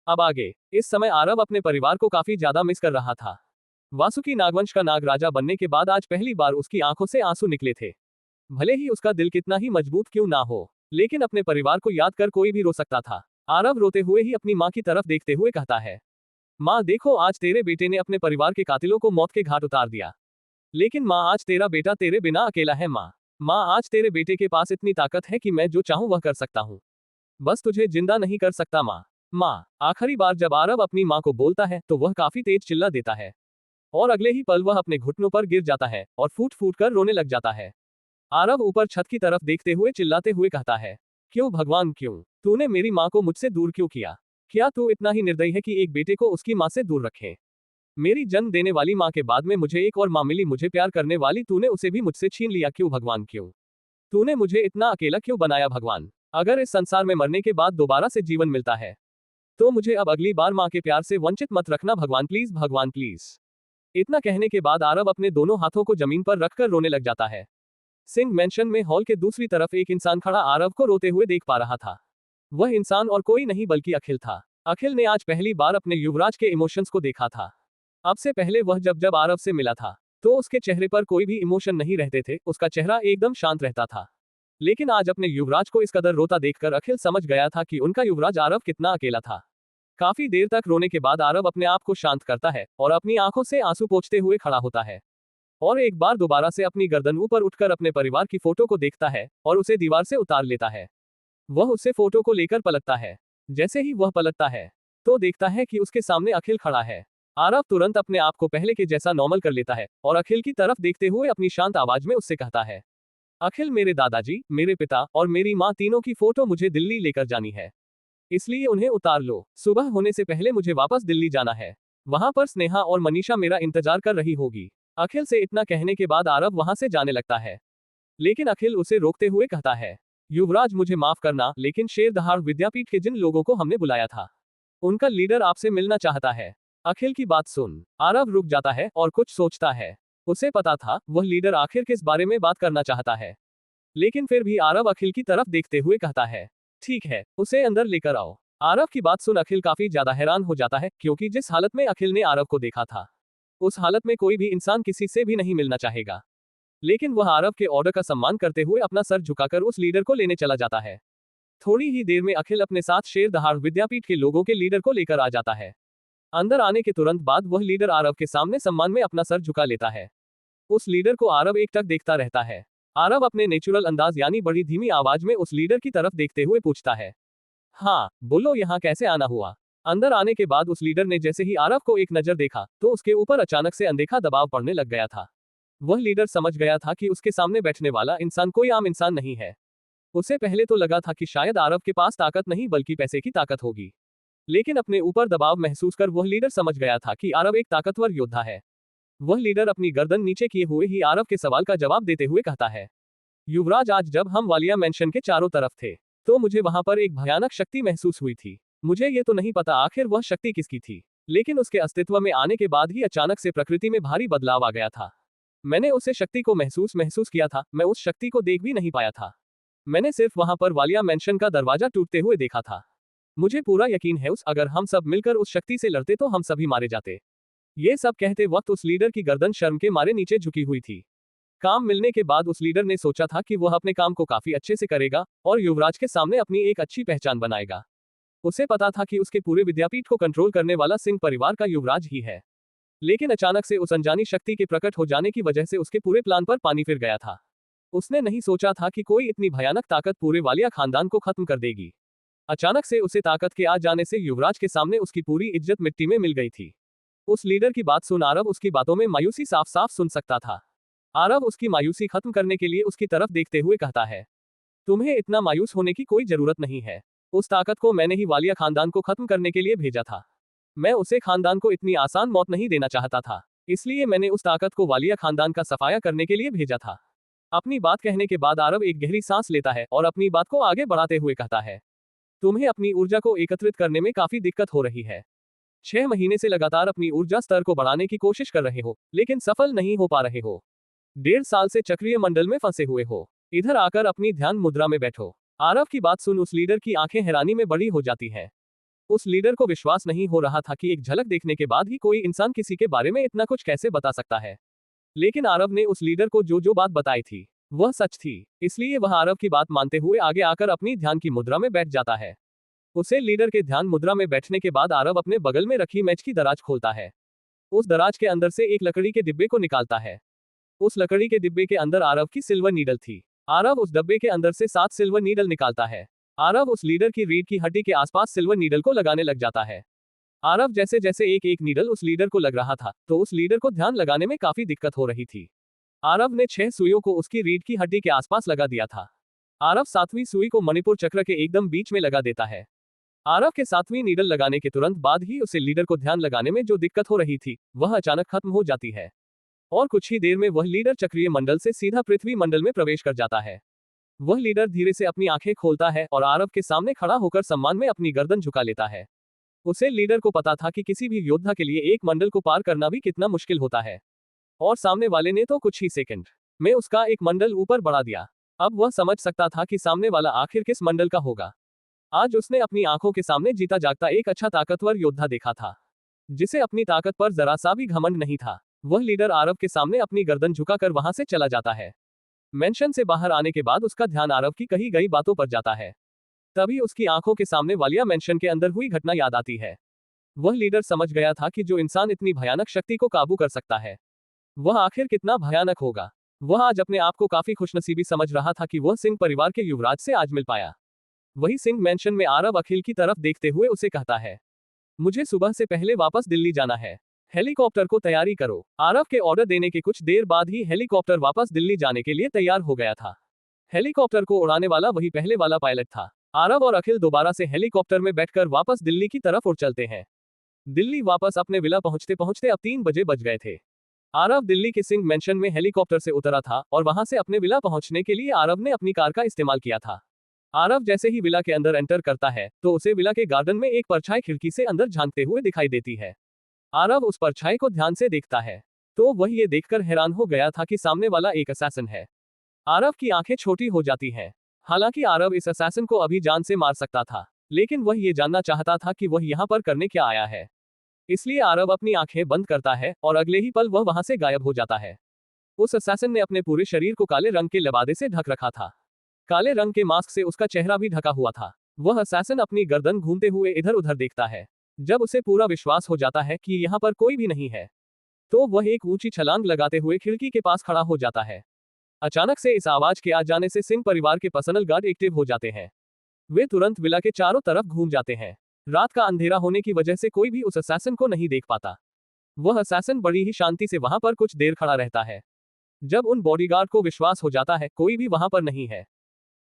अब आगे, इस समय आरव अपने परिवार को काफी ज्यादा मिस कर रहा था। वासुकी नागवंश का नाग राजा बनने के बाद आज पहली बार उसकी आंखों से आंसू निकले थे। भले ही उसका दिल कितना ही मजबूत क्यों ना हो, लेकिन अपने परिवार को याद कर कोई भी रो सकता था। आरव रोते हुए ही अपनी मां की तरफ देखते हुए कहता है, मां देखो, आज तेरे बेटे ने अपने परिवार के कातिलों को मौत के घाट उतार दिया। लेकिन मां, आज तेरा बेटा तेरे बिना अकेला है। मां, आज तेरे बेटे के पास इतनी ताकत है कि मैं जो चाहूं वह कर सकता हूं, बस तुझे जिंदा नहीं कर सकता। मां। आखिरी बार जब आरव अपनी मां को बोलता है तो वह काफी तेज चिल्ला देता है और अगले ही पल वह अपने घुटनों पर गिर जाता है और फूट फूट कर रोने लग जाता है। आरव ऊपर छत की तरफ देखते हुए चिल्लाते हुए कहता है, क्यों भगवान, क्यों तूने मेरी मां को मुझसे दूर क्यों किया? क्या तू इतना ही निर्दयी है कि एक बेटे को उसकी मां से दूर रखे? मेरी जन्म देने वाली मां के बाद में मुझे एक और मां मिली, मुझे प्यार करने वाली, तूने उसे भी मुझसे छीन लिया। क्यों भगवान, क्यों तूने मुझे इतना अकेला क्यों बनाया? भगवान, अगर इस संसार में मरने के बाद दोबारा से जीवन मिलता है तो मुझे अब अगली बार मां के प्यार से वंचित मत रखना भगवान, प्लीज भगवान प्लीज। इतना कहने के बाद आरव अपने दोनों हाथों को जमीन पर रखकर रोने लग जाता है। सिंह मैंशन में हॉल के दूसरी तरफ एक इंसान खड़ा आरव को रोते हुए देख पा रहा था। वह इंसान और कोई नहीं बल्कि अखिल था। अखिल ने आज पहली बार अपने युवराज के इमोशंस को देखा था। अब से पहले वह जब आरव से मिला था तो उसके चेहरे पर कोई भी इमोशन नहीं रहते थे, उसका चेहरा एकदम शांत रहता था। लेकिन आज अपने युवराज को इस कदर रोता देखकर अखिल समझ गया था कि उनका युवराज आरव कितना अकेला था। काफी देर तक रोने के बाद आरव अपने आप को शांत करता है और अपनी आंखों से आंसू पोंछते हुए खड़ा होता है और एक बार दोबारा से अपनी गर्दन ऊपर उठकर अपने परिवार की फोटो को देखता है और उसे दीवार से उतार लेता है। वह उसे फोटो को लेकर पलटता है। जैसे ही वह पलटता है तो देखता है कि उसके सामने अखिल खड़ा है। आरव तुरंत अपने आप को पहले के जैसा नॉर्मल कर लेता है और अखिल की तरफ देखते हुए अपनी शांत आवाज में उससे कहता है, अखिल, मेरे दादाजी, मेरे पिता और मेरी माँ तीनों की फोटो मुझे दिल्ली लेकर जानी है, इसलिए उन्हें उतार लो। सुबह होने से पहले मुझे वापस दिल्ली जाना है। वहां पर स्नेहा और मनीषा मेरा इंतजार कर रही होगी। अखिल से इतना कहने के बाद आरव वहां से जाने लगता है, लेकिन अखिल उसे रोकते हुए कहता है, युवराज, मुझे माफ करना, लेकिन शेरदहाड़ विद्यापीठ के जिन लोगों को हमने बुलाया था उनका लीडर आपसे मिलना चाहता है। अखिल की बात सुन आरव रुक जाता है और कुछ सोचता है। उसे पता था वह लीडर आखिर किस बारे में बात करना चाहता है, लेकिन फिर भी आरव अखिल की तरफ देखते हुए कहता है, ठीक है, उसे अंदर लेकर आओ। आरव की बात सुन अखिल काफी ज्यादा हैरान हो जाता है, क्योंकि जिस हालत में अखिल ने आरव को देखा था उस हालत में कोई भी इंसान किसी से भी नहीं मिलना चाहेगा। लेकिन वह आरव के ऑर्डर का सम्मान करते हुए अपना सर झुकाकर उस लीडर को लेने चला जाता है। थोड़ी ही देर में अखिल अपने साथ शेरदहाड़ विद्यापीठ के लोगों के लीडर को लेकर आ जाता है। अंदर आने के तुरंत बाद वह लीडर आरव के सामने सम्मान में अपना सर झुका लेता है। उस लीडर को आरव एकटक देखता रहता है। आरव अपने नेचुरल अंदाज यानी बड़ी धीमी आवाज में उस लीडर की तरफ देखते हुए पूछता है, हाँ बोलो यहाँ कैसे आना हुआ। अंदर आने के बाद उस लीडर ने जैसे ही आरव को एक नजर देखा तो उसके ऊपर अचानक से अनदेखा दबाव पड़ने लग गया था। वह लीडर समझ गया था कि उसके सामने बैठने वाला इंसान कोई आम इंसान नहीं है। उसे पहले तो लगा था कि शायद आरव के पास ताकत नहीं बल्कि पैसे की ताकत होगी, लेकिन अपने ऊपर दबाव महसूस कर वह लीडर समझ गया था कि आरव एक ताकतवर योद्धा है। वह लीडर अपनी गर्दन नीचे किए हुए ही आरव के सवाल का जवाब देते हुए कहता है, युवराज आज जब हम वालिया मेंशन के चारों तरफ थे तो मुझे वहां पर एक भयानक शक्ति महसूस हुई थी। मुझे ये तो नहीं पता आखिर वह शक्ति किसकी थी, लेकिन उसके अस्तित्व में आने के बाद ही अचानक से प्रकृति में भारी बदलाव आ गया था। मैंने उसे शक्ति को महसूस किया था, मैं उस शक्ति को देख भी नहीं पाया था। मैंने सिर्फ वहां पर वालिया मेंशन का दरवाजा टूटते हुए देखा था। मुझे पूरा यकीन है अगर हम सब मिलकर उस शक्ति से लड़ते तो हम सभी मारे जाते। ये सब कहते वक्त उस लीडर की गर्दन शर्म के मारे नीचे झुकी हुई थी। काम मिलने के बाद उस लीडर ने सोचा था कि वह अपने काम को काफी अच्छे से करेगा और युवराज के सामने अपनी एक अच्छी पहचान बनाएगा। उसे पता था कि उसके पूरे विद्यापीठ को कंट्रोल करने वाला सिंह परिवार का युवराज ही है, लेकिन अचानक से उस अनजानी शक्ति के प्रकट हो जाने की वजह से उसके पूरे प्लान पर पानी फिर गया था। उसने नहीं सोचा था कि कोई इतनी भयानक ताकत पूरे वालिया खानदान को खत्म कर देगी। अचानक से उसे ताकत के आ जाने से युवराज के सामने उसकी पूरी इज्जत मिट्टी में मिल गई थी। उस लीडर की बात सुन आरव उसकी बातों में मायूसी साफ साफ सुन सकता था। आरव उसकी मायूसी खत्म करने के लिए उसकी तरफ देखते हुए कहता है, तुम्हें इतना मायूस होने की कोई जरूरत नहीं है। उस ताकत को मैंने ही वालिया खानदान को खत्म करने के लिए भेजा था। मैं उसे खानदान को इतनी आसान मौत नहीं देना चाहता था, इसलिए मैंने उस ताकत को वालिया खानदान का सफाया करने के लिए भेजा था। अपनी बात कहने के बाद आरव एक गहरी सांस लेता है और अपनी बात को आगे बढ़ाते हुए कहता है, तुम्हें अपनी ऊर्जा को एकत्रित करने में काफी दिक्कत हो रही है। 6 महीने से लगातार अपनी ऊर्जा स्तर को बढ़ाने की कोशिश कर रहे हो, लेकिन सफल नहीं हो पा रहे हो। 1.5 साल से चक्रीय मंडल में फंसे हुए हो। इधर आकर अपनी ध्यान मुद्रा में बैठो। आरव की बात सुन उस लीडर की आंखें हैरानी में बड़ी हो जाती हैं। उस लीडर को विश्वास नहीं हो रहा था कि एक झलक देखने के बाद ही कोई इंसान किसी के बारे में इतना कुछ कैसे बता सकता है। लेकिन आरव ने उस लीडर को जो जो बात बताई थी वह सच थी, इसलिए वह आरव की बात मानते हुए आगे आकर अपनी ध्यान की मुद्रा में बैठ जाता है। उसे लीडर के ध्यान मुद्रा में बैठने के बाद आरव अपने बगल में रखी मेज की दराज खोलता है। उस दराज के अंदर से एक लकड़ी के डिब्बे को निकालता है। उस लकड़ी के डिब्बे के अंदर आरव की सिल्वर नीडल थी। आरव उस डब्बे के अंदर से 7 सिल्वर नीडल निकालता है। आरव उस लीडर की रीढ़ की हड्डी के आसपास सिल्वर नीडल को लगाने लग जाता है। आरव जैसे जैसे एक एक नीडल उस लीडर को लग रहा था तो उस लीडर को ध्यान लगाने में काफी दिक्कत हो रही थी। आरव ने 6 सुइयों को उसकी रीढ़ की हड्डी के आसपास लगा दिया था। आरव 7वीं सुई को मणिपुर चक्र के एकदम बीच में लगा देता है। आरव के 7वीं नीडल लगाने के तुरंत बाद ही उसे लीडर को ध्यान लगाने में जो दिक्कत हो रही थी वह अचानक खत्म हो जाती है और कुछ ही देर में वह लीडर चक्रीय मंडल से सीधा पृथ्वी मंडल में प्रवेश कर जाता है। वह लीडर धीरे से अपनी आंखें खोलता है और आरव के सामने खड़ा होकर सम्मान में अपनी गर्दन झुका लेता है। उसे लीडर को पता था कि किसी भी योद्धा के लिए एक मंडल को पार करना भी कितना मुश्किल होता है, और सामने वाले ने तो कुछ ही सेकंड में उसका एक मंडल ऊपर बढ़ा दिया। अब वह समझ सकता था कि सामने वाला आखिर किस मंडल का होगा। आज उसने अपनी आंखों के सामने जीता जागता एक अच्छा ताकतवर योद्धा देखा था, जिसे अपनी ताकत पर जरा सा भी घमंड नहीं था। वह लीडर आरव के सामने अपनी गर्दन झुकाकर वहां से चला जाता है। मेंशन से बाहर आने के बाद उसका ध्यान आरव की कही गई बातों पर जाता है। तभी उसकी आंखों के सामने वालिया मेंशन के अंदर हुई घटना याद आती है। वह लीडर समझ गया था कि जो इंसान इतनी भयानक शक्ति को काबू कर सकता है वह आखिर कितना भयानक होगा। वह आज अपने आप को काफी खुशनसीबी समझ रहा था कि वह सिंह परिवार के युवराज से आज मिल पाया। वही सिंह मेंशन में आरव अखिल की तरफ देखते हुए उसे कहता है, मुझे सुबह से पहले वापस दिल्ली जाना है, हेलीकॉप्टर को तैयारी करो। आरव के ऑर्डर देने के कुछ देर बाद ही हेलीकॉप्टर वापस दिल्ली जाने के लिए तैयार हो गया था। हेलीकॉप्टर को उड़ाने वाला वही पहले वाला पायलट था। आरव और अखिल दोबारा से हेलीकॉप्टर में बैठकर वापस दिल्ली की तरफ उड़ चलते हैं। दिल्ली वापस अपने विला पहुंचते पहुंचते अब 3 बजे बज गए थे। आरव दिल्ली के सिंह मेंशन में हेलीकॉप्टर से उतरा था और वहां से अपने विला पहुंचने के लिए आरव ने अपनी कार का इस्तेमाल किया था। आरव जैसे ही विला के अंदर एंटर करता है तो उसे विला के गार्डन में एक परछाई खिड़की से अंदर झांकते हुए दिखाई देती है। आरव उस परछाई को ध्यान से देखता है तो वह ये देखकर हैरान हो गया था कि सामने वाला एक असैसिन है। आरव की आंखें छोटी हो जाती हैं। हालांकि आरव इस असैसिन को अभी जान से मार सकता था, लेकिन वह ये जानना चाहता था कि वह यहाँ पर करने क्या आया है। इसलिए आरव अपनी आंखें बंद करता है और अगले ही पल वह वहां से गायब हो जाता है। उस असैसिन ने अपने पूरे शरीर को काले रंग के लबादे से ढक रखा था। काले रंग के मास्क से उसका चेहरा भी ढका हुआ था। वह असैसिन अपनी गर्दन घूमते हुए इधर उधर देखता है। जब उसे पूरा विश्वास हो जाता है कि यहाँ पर कोई भी नहीं है, तो वह एक ऊंची छलांग लगाते हुए खिड़की के पास खड़ा हो जाता है। अचानक से इस आवाज के आ जाने से सिंह परिवार के पर्सनल गार्ड एक्टिव हो जाते हैं। वे तुरंत विला के चारों तरफ घूम जाते हैं। रात का अंधेरा होने की वजह से कोई भी उस असैसिन को नहीं देख पाता। वह असैसिन बड़ी ही शांति से वहां पर कुछ देर खड़ा रहता है। जब उन बॉडीगार्ड को विश्वास हो जाता है कोई भी वहां पर नहीं है,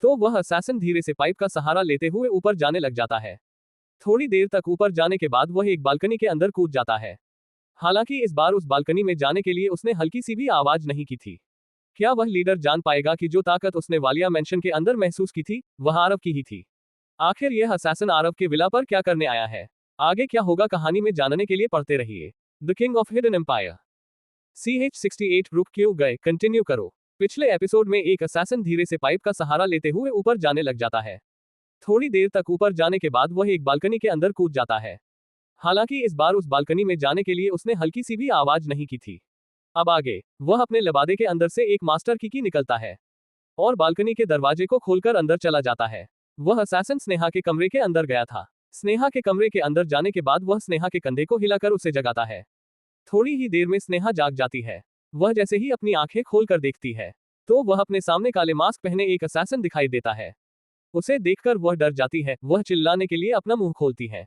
तो वह असैसिन धीरे से पाइप का सहारा लेते हुए ऊपर जाने लग जाता है। थोड़ी देर तक ऊपर जाने के बाद वह एक बालकनी के अंदर कूद जाता है। हालांकि इस बार उस बालकनी में जाने के लिए उसने हल्की सी भी आवाज नहीं की थी। क्या वह लीडर जान पाएगा कि जो ताकत उसने वालिया मेंशन के अंदर महसूस की थी वह आरव की ही थी? आखिर यह असैसिन आरव के विला पर क्या करने आया है? आगे क्या होगा कहानी में जानने के लिए पढ़ते रहिए the king of hidden empire. CH68 रुक क्यों गए, कंटिन्यू करो। पिछले एपिसोड में एक असैसिन धीरे से पाइप का सहारा लेते हुए ऊपर जाने लग जाता है। थोड़ी देर तक ऊपर जाने के बाद वह एक बालकनी के अंदर कूद जाता है। हालांकि इस बार उस बालकनी में जाने के लिए उसने हल्की सी भी आवाज नहीं की थी। अब आगे वह अपने लबादे के अंदर से एक मास्टर की निकलता है और बालकनी के दरवाजे को खोलकर अंदर चला जाता है। वह असैसिन स्नेहा के कमरे के अंदर गया था। स्नेहा के कमरे के अंदर जाने के बाद वह स्नेहा के कंधे को हिलाकर उसे जगाता है। थोड़ी ही देर में स्नेहा जाग जाती है। वह जैसे ही अपनी आंखें खोलकर देखती है, तो वह अपने सामने काले मास्क पहने एक असैसिन दिखाई देता है। उसे देखकर वह डर जाती है। वह चिल्लाने के लिए अपना मुंह खोलती है,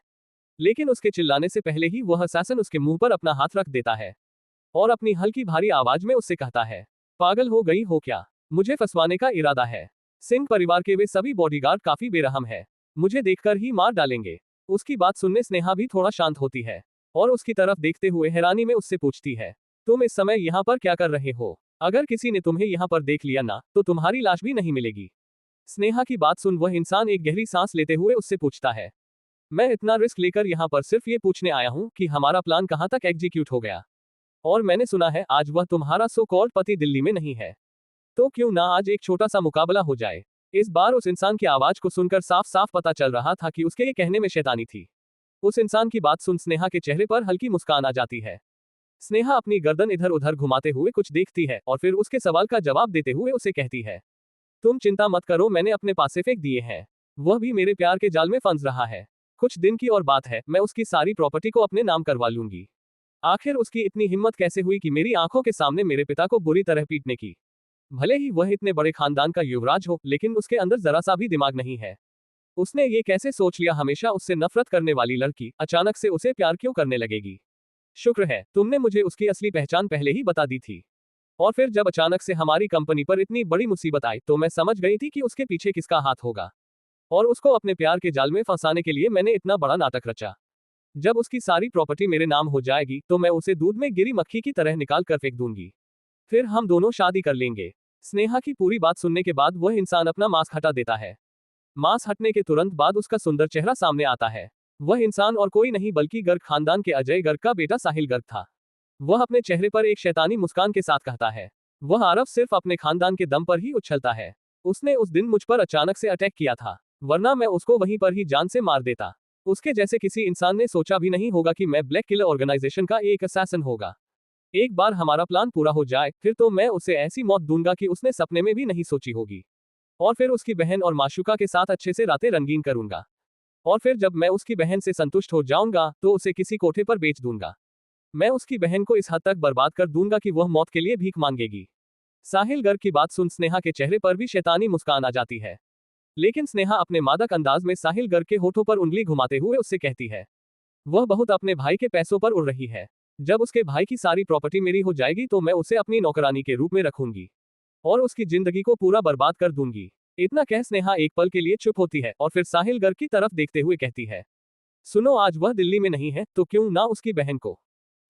लेकिन उसके चिल्लाने से पहले ही वह असैसिन उसके मुंह पर अपना हाथ रख देता है और अपनी हल्की भारी आवाज में उससे कहता है, पागल हो गई हो क्या? मुझे फंसवाने का इरादा है? सिंह परिवार के वे सभी बॉडीगार्ड काफी बेरहम है, मुझे देखकर ही मार डालेंगे। उसकी बात सुनने स्नेहा भी थोड़ा शांत होती है और उसकी तरफ देखते हुए हैरानी में उससे पूछती है, तुम इस समय यहाँ पर क्या कर रहे हो? अगर किसी ने तुम्हें यहाँ पर देख लिया ना, तो तुम्हारी लाश भी नहीं मिलेगी। स्नेहा की बात सुन वह इंसान एक गहरी सांस लेते हुए उससे पूछता है, मैं इतना रिस्क लेकर यहाँ पर सिर्फ ये पूछने आया हूँ कि हमारा प्लान कहाँ तक एग्जीक्यूट हो गया। और मैंने सुना है आज वह तुम्हारा सो कॉल्ड पति दिल्ली में नहीं है, तो क्यों ना आज एक छोटा सा मुकाबला हो जाए। इस बार उस इंसान की आवाज को सुनकर साफ साफ पता चल रहा था कि उसके ये कहने में शैतानी थी। उस इंसान की बात सुन स्नेहा के चेहरे पर हल्की मुस्कान आ जाती है। स्नेहा अपनी गर्दन इधर उधर घुमाते हुए कुछ देखती है और फिर उसके सवाल का जवाब देते हुए उसे कहती है, तुम चिंता मत करो, मैंने अपने पासे फेंक दिए हैं। वह भी मेरे प्यार के जाल में फंस रहा है। कुछ दिन की और बात है, मैं उसकी सारी प्रॉपर्टी को अपने नाम करवा लूंगी। आखिर उसकी इतनी हिम्मत कैसे हुई कि मेरी आंखों के सामने मेरे पिता को बुरी तरह पीटने की? भले ही वह इतने बड़े खानदान का युवराज हो, लेकिन उसके अंदर जरा सा भी दिमाग नहीं है। उसने ये कैसे सोच लिया हमेशा उससे नफरत करने वाली लड़की अचानक से उसे प्यार क्यों करने लगेगी? शुक्र है तुमने मुझे उसकी असली पहचान पहले ही बता दी थी। और फिर जब अचानक से हमारी कंपनी पर इतनी बड़ी मुसीबत आई तो मैं समझ गई थी कि उसके पीछे किसका हाथ होगा। और उसको अपने प्यार के जाल में फंसाने के लिए मैंने इतना बड़ा नाटक रचा। जब उसकी सारी प्रॉपर्टी मेरे नाम हो जाएगी तो मैं उसे दूध में गिरी मक्खी की तरह निकाल कर फेंक दूंगी। फिर हम दोनों शादी कर लेंगे। स्नेहा की पूरी बात सुनने के बाद वह इंसान अपना मास्क हटा देता है। मास्क हटने के तुरंत बाद उसका सुंदर चेहरा सामने आता है। वह इंसान और कोई नहीं बल्कि गर्ग खानदान के अजय गर्ग का बेटा साहिल गर्ग था। वह अपने चेहरे पर एक शैतानी मुस्कान के साथ कहता है, वह आरव सिर्फ अपने खानदान के दम पर ही उछलता है। उसने उस दिन मुझ पर अचानक से अटैक किया था, वरना मैं उसको वहीं पर ही जान से मार देता। उसके जैसे किसी इंसान ने सोचा भी नहीं होगा कि मैं ब्लैक किलर ऑर्गेनाइजेशन का एक असैसिन होगा। एक बार हमारा प्लान पूरा हो जाए फिर तो मैं उसे ऐसी मौत दूंगा कि उसने सपने में भी नहीं सोची होगी। और फिर उसकी बहन और माशुका के साथ अच्छे से रातें रंगीन करूंगा। और फिर जब मैं उसकी बहन से संतुष्ट हो जाऊंगा तो उसे किसी कोठे पर बेच दूंगा। मैं उसकी बहन को इस हद तक बर्बाद कर दूंगा कि वह मौत के लिए भीख मांगेगी। साहिल गर्ग की बात सुन स्नेहा के चेहरे पर भी शैतानी मुस्कान आ जाती है। लेकिन स्नेहा अपने मादक अंदाज में साहिल गर्ग के होठों पर उंगली घुमाते हुए उससे कहती है, वह बहुत अपने भाई के पैसों पर उड़ रही है। जब उसके भाई की सारी प्रॉपर्टी मेरी हो जाएगी तो मैं उसे अपनी नौकरानी के रूप में रखूंगी और उसकी जिंदगी को पूरा बर्बाद कर दूंगी। इतना कह स्नेहा एक पल के लिए चुप होती है और फिर साहिल गर्ग की तरफ देखते हुए कहती है, सुनो, आज वह दिल्ली में नहीं है तो क्यों ना उसकी बहन को।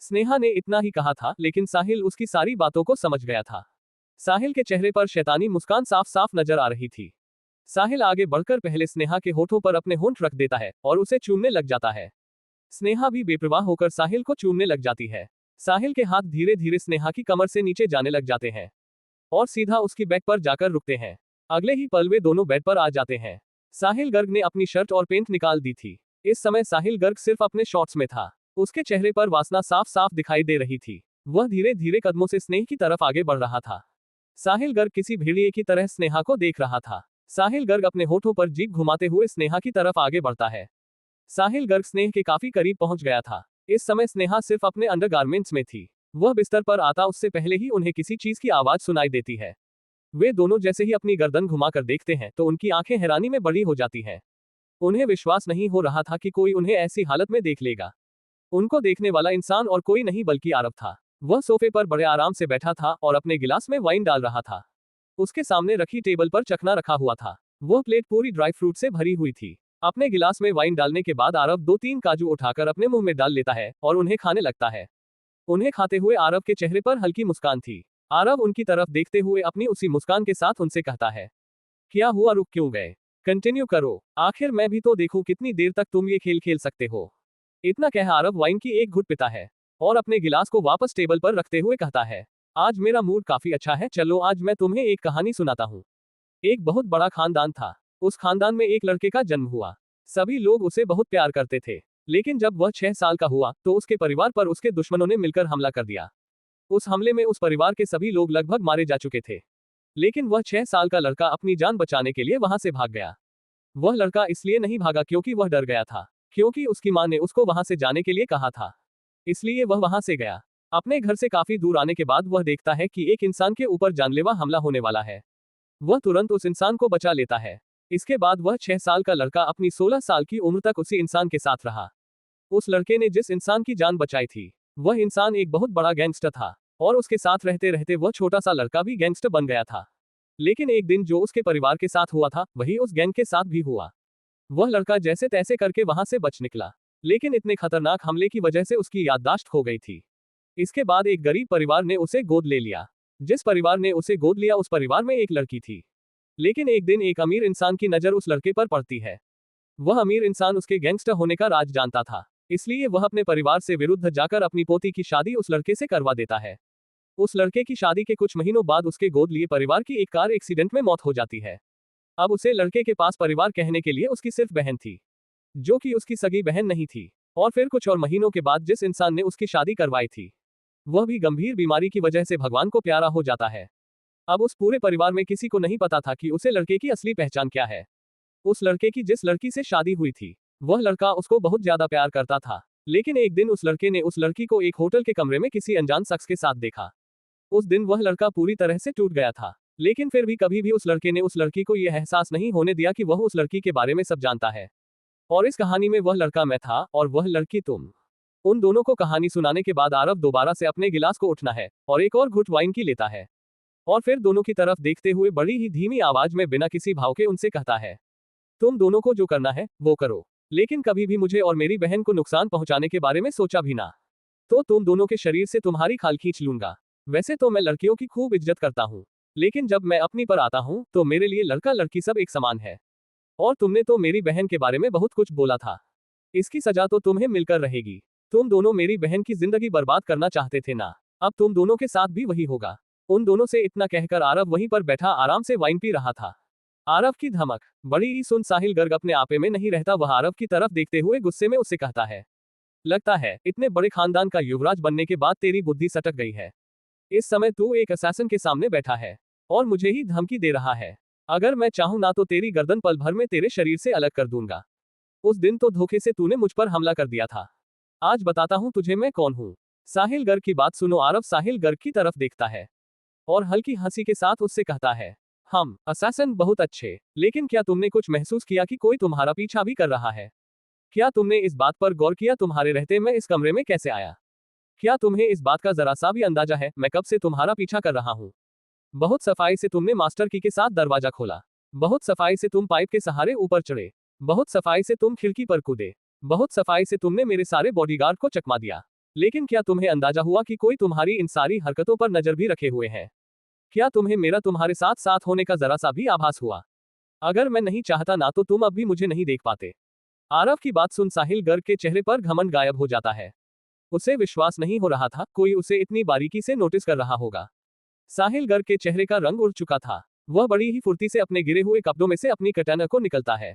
स्नेहा ने इतना ही कहा था लेकिन साहिल उसकी सारी बातों को समझ गया था। साहिल के चेहरे पर शैतानी मुस्कान साफ साफ नजर आ रही थी। साहिल आगे बढ़कर पहले स्नेहा के होठों पर अपने होंठ रख देता है और उसे चूमने लग जाता है। स्नेहा भी बेपरवाह होकर साहिल को चूमने लग जाती है। साहिल के हाथ धीरे धीरे स्नेहा की कमर से नीचे जाने लग जाते हैं और सीधा उसकी बैक पर जाकर रुकते हैं। अगले ही पल वे दोनों बेड पर आ जाते हैं। साहिल गर्ग ने अपनी शर्ट और पैंट निकाल दी थी। इस समय साहिल गर्ग सिर्फ अपने शॉर्ट्स में था। उसके चेहरे पर वासना साफ साफ दिखाई दे रही थी। वह धीरे धीरे कदमों से स्नेह की तरफ आगे बढ़ रहा था। साहिल गर्ग किसी भेड़िए की तरह स्नेहा को देख रहा था। साहिल गर्ग अपने होठों पर जीभ घुमाते हुए स्नेहा की तरफ आगे बढ़ता है। साहिल गर्ग स्नेह के काफी करीब पहुंच गया था। इस समय स्नेहा सिर्फ अपने अंडरगारमेंट्स में थी। वह बिस्तर पर आता उससे पहले ही उन्हें किसी चीज की आवाज सुनाई देती है। वे दोनों जैसे ही अपनी गर्दन घुमाकर देखते हैं तो उनकी आंखें हैरानी में बड़ी हो जाती हैं। उन्हें विश्वास नहीं हो रहा था कि कोई उन्हें ऐसी हालत में देख लेगा। उनको देखने वाला इंसान और कोई नहीं बल्कि आरव था। वह सोफे पर बड़े आराम से बैठा था और अपने गिलास में वाइन डाल रहा था। उसके सामने रखी टेबल पर चखना रखा हुआ था। वह प्लेट पूरी ड्राई फ्रूट से भरी हुई थी। अपने गिलास में वाइन डालने के बाद आरव 2-3 काजू उठाकर अपने मुंह में डाल लेता है और उन्हें खाने लगता है। उन्हें खाते हुए आरव के चेहरे पर हल्की मुस्कान थी। आरव उनकी तरफ देखते हुए अपनी उसी मुस्कान के साथ उनसे कहता है, क्या हुआ, रुक क्यों गए? कंटिन्यू करो, आखिर मैं भी तो देखूं कितनी देर तक तुम ये खेल खेल सकते हो। इतना कह आरव वाइन की एक घुट पीता है और अपने गिलास को वापस टेबल पर रखते हुए कहता है, आज मेरा मूड काफी अच्छा है, चलो आज मैं तुम्हें एक कहानी सुनाता हूँ। एक बहुत बड़ा खानदान था। उस खानदान में एक लड़के का जन्म हुआ। सभी लोग उसे बहुत प्यार करते थे। लेकिन जब वह 6 साल का हुआ तो उसके परिवार पर उसके दुश्मनों ने मिलकर हमला कर दिया। उस हमले में उस परिवार के सभी लोग लगभग मारे जा चुके थे। लेकिन वह 6 साल का लड़का अपनी जान बचाने के लिए वहां से भाग गया। वह लड़का इसलिए नहीं भागा क्योंकि वह डर गया था, क्योंकि उसकी मां ने उसको वहां से जाने के लिए कहा था। इसलिए वह वहां से गया। अपने घर से काफी दूर आने के बाद वह देखता है कि एक इंसान के ऊपर जानलेवा हमला होने वाला है। वह तुरंत उस इंसान को बचा लेता है। इसके बाद वह 6 साल का लड़का अपनी 16 साल की उम्र तक उसी इंसान के साथ रहा। उस लड़के ने जिस इंसान की जान बचाई थी वह इंसान एक बहुत बड़ा गैंगस्टर था और उसके साथ रहते रहते वह छोटा सा लड़का भी गैंगस्टर बन गया था। लेकिन एक दिन जो उसके परिवार के साथ हुआ था वही उस गैंग के साथ भी हुआ। वह लड़का जैसे तैसे करके वहां से बच निकला, लेकिन इतने खतरनाक हमले की वजह से उसकी याददाश्त खो गई थी। इसके बाद एक गरीब परिवार ने उसे गोद ले लिया। जिस परिवार ने उसे गोद लिया उस परिवार में एक लड़की थी। लेकिन एक दिन एक अमीर इंसान की नजर उस लड़के पर पड़ती है। वह अमीर इंसान उसके गैंगस्टर होने का राज जानता था, इसलिए वह अपने परिवार से विरुद्ध जाकर अपनी पोती की शादी उस लड़के से करवा देता है। उस लड़के की शादी के कुछ महीनों बाद उसके गोद लिए परिवार की एक कार एक्सीडेंट में मौत हो जाती है। अब उसे लड़के के पास परिवार कहने के लिए उसकी सिर्फ बहन थी, जो कि उसकी सगी बहन नहीं थी। और फिर कुछ और महीनों के बाद जिस इंसान ने उसकी शादी करवाई थी वह भी गंभीर बीमारी की वजह से भगवान को प्यारा हो जाता है। अब उस पूरे परिवार में किसी को नहीं पता था कि उसे लड़के की असली पहचान क्या है। उस लड़के की जिस लड़की से शादी हुई थी वह लड़का उसको बहुत ज्यादा प्यार करता था। लेकिन एक दिन उस लड़के ने उस लड़की को एक होटल के कमरे में किसी अनजान शख्स के साथ देखा। उस दिन वह लड़का पूरी तरह से टूट गया था। लेकिन फिर भी कभी भी उस लड़के ने उस लड़की को यह एहसास नहीं होने दिया कि वह उस लड़की के बारे में सब जानता है। और इस कहानी में वह लड़का मैं था और वह लड़की तुम। उन दोनों को कहानी सुनाने के बाद आरव दोबारा से अपने गिलास को उठना है और एक और घुट वाइन की लेता है और फिर दोनों की तरफ देखते हुए बड़ी ही धीमी आवाज में बिना किसी भाव के उनसे कहता है, तुम दोनों को जो करना है वो करो, लेकिन कभी भी मुझे और मेरी बहन को नुकसान पहुंचाने के बारे में सोचा भी ना, तो तुम दोनों के शरीर से तुम्हारी खाल खींच लूंगा। वैसे तो मैं लड़कियों की खूब इज्जत करता हूँ, लेकिन जब मैं अपनी पर आता हूँ तो मेरे लिए लड़का लड़की सब एक समान है। और तुमने तो मेरी बहन के बारे में बहुत कुछ बोला था, इसकी सजा तो तुम्हें मिलकर रहेगी। तुम दोनों मेरी बहन की जिंदगी बर्बाद करना चाहते थे ना, अब तुम दोनों के साथ भी वही होगा। उन दोनों से इतना कहकर आरव वहीं पर बैठा आराम से वाइन पी रहा था। आरव की धमक बड़ी ही सुन साहिल गर्ग अपने आपे में नहीं रहता। वह आरव की तरफ देखते हुए गुस्से में उससे कहता है, लगता है इतने बड़े खानदान का युवराज बनने के बाद तेरी बुद्धि सटक गई है। इस समय तू एक असैसिन के सामने बैठा है और मुझे ही धमकी दे रहा है। अगर मैं चाहूं ना तो तेरी गर्दन पल भर में तेरे शरीर से अलग कर दूंगा। उस दिन तो धोखे से तूने मुझ पर हमला कर दिया था, आज बताता हूं तुझे मैं कौन हूं। साहिल गर्ग की बात सुनो। आरव साहिल गर्ग की तरफ देखता है और हल्की हंसी के साथ उससे कहता है, हम असैसिन बहुत अच्छे, लेकिन क्या तुमने कुछ महसूस किया कि कोई तुम्हारा पीछा भी कर रहा है? क्या तुमने इस बात पर गौर किया तुम्हारे रहते मैं इस कमरे में कैसे आया? क्या तुम्हें इस बात का जरा सा भी अंदाजा है मैं कब से तुम्हारा पीछा कर रहा हूँ? बहुत सफाई से तुमने मास्टर की के साथ दरवाजा खोला, बहुत सफाई से तुम पाइप के सहारे ऊपर चढ़े, बहुत सफाई से तुम खिड़की पर कूदे, बहुत सफाई से तुमने मेरे सारे बॉडीगार्ड को चकमा दिया। लेकिन क्या तुम्हें अंदाजा हुआ कि कोई तुम्हारी इन सारी हरकतों पर नजर भी रखे हुए है? क्या तुम्हें मेरा तुम्हारे साथ साथ होने का जरा सा भी आभास हुआ? अगर मैं नहीं चाहता ना तो तुम अब भी मुझे नहीं देख पाते। आरव की बात सुन साहिल गर्ग के चेहरे पर घमंड गायब हो जाता है। उसे विश्वास नहीं हो रहा था कोई उसे इतनी बारीकी से नोटिस कर रहा होगा। साहिल गर्ग के चेहरे का रंग उड़ चुका था। वह बड़ी ही फुर्ती से अपने गिरे हुए कपड़ों में से अपनी कटैना को निकलता है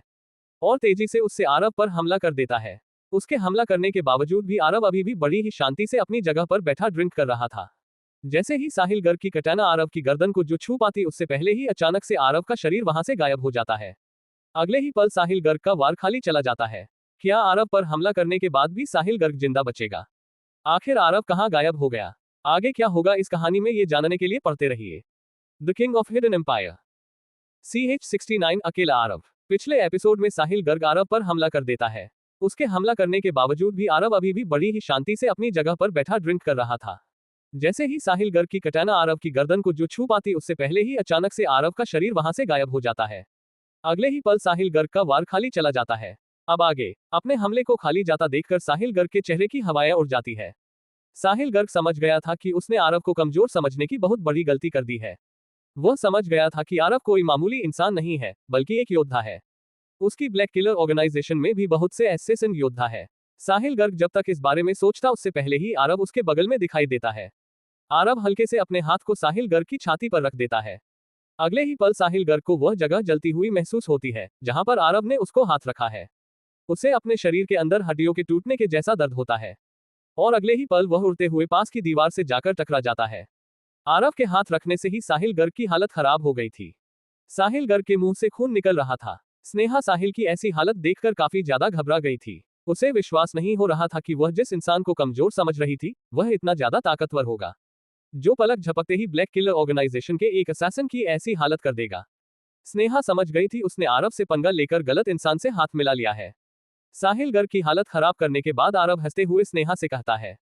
और तेजी से उससे आरव पर हमला कर देता है। उसके हमला करने के बावजूद भी आरव अभी भी बड़ी ही शांति से अपनी जगह पर बैठा ड्रिंक कर रहा था। जैसे ही साहिल गर्ग की कटैना आरव की गर्दन को जो छू पाती उससे पहले ही अचानक से आरव का शरीर वहां से गायब हो जाता है। अगले ही पल साहिल गर्ग का वार खाली चला जाता है। क्या आरव पर हमला करने के बाद भी साहिल गर्ग जिंदा बचेगा? आखिर आरव कहाँ गायब हो गया? आगे क्या होगा इस कहानी में, ये जानने के लिए पढ़ते रहिए the king of hidden empire. CH-69 अकेला आरव। पिछले एपिसोड में साहिल गर्ग आरव पर हमला कर देता है। उसके हमला करने के बावजूद भी आरव अभी भी बड़ी ही शांति से अपनी जगह पर बैठा ड्रिंक कर रहा था। जैसे ही साहिल गर्ग की कटाना आरव की गर्दन को जो छू पाती, उससे पहले ही अचानक से आरव का शरीर वहां से गायब हो जाता है। अगले ही पल साहिल गर्ग का वार खाली चला जाता है। अब आगे अपने हमले को खाली जाता देखकर साहिल गर्ग के चेहरे की हवाएं उड़ जाती है। साहिल गर्ग समझ गया था कि उसने आरव को कमजोर समझने की बहुत बड़ी गलती कर दी है। वह समझ गया था कि आरव कोई मामूली इंसान नहीं है, बल्कि एक योद्धा है। उसकी ब्लैक किलर ऑर्गेनाइजेशन में भी बहुत से एसेसिन योद्धा है। साहिल गर्ग जब तक इस बारे में सोचता, उससे पहले ही आरव उसके बगल में दिखाई देता है। आरव हल्के से अपने हाथ को साहिल गर्ग की छाती पर रख देता है। अगले ही पल साहिल गर्ग को वह जगह जलती हुई महसूस होती है जहां पर आरव ने उसको हाथ रखा है। उसे अपने शरीर के अंदर हड्डियों के टूटने के जैसा दर्द होता है और अगले ही पल वह उड़ते हुए पास की दीवार से जाकर टकरा जाता है। आरव के हाथ रखने से ही साहिल गर्ग की हालत खराब हो गई थी। साहिल गर्ग के मुंह से खून निकल रहा था। स्नेहा साहिल की ऐसी हालत देखकर काफी ज्यादा घबरा गई थी। उसे विश्वास नहीं हो रहा था कि वह जिस इंसान को कमजोर समझ रही थी, वह इतना ज्यादा ताकतवर होगा, जो पलक झपकते ही ब्लैक किलर ऑर्गेनाइजेशन के एक असैसिन की ऐसी हालत कर देगा। स्नेहा समझ गई थी उसने आरव से पंगा लेकर गलत इंसान से हाथ मिला लिया है। साहिल गर्ग की हालत खराब करने के बाद आरव हंसते हुए स्नेहा से कहता है,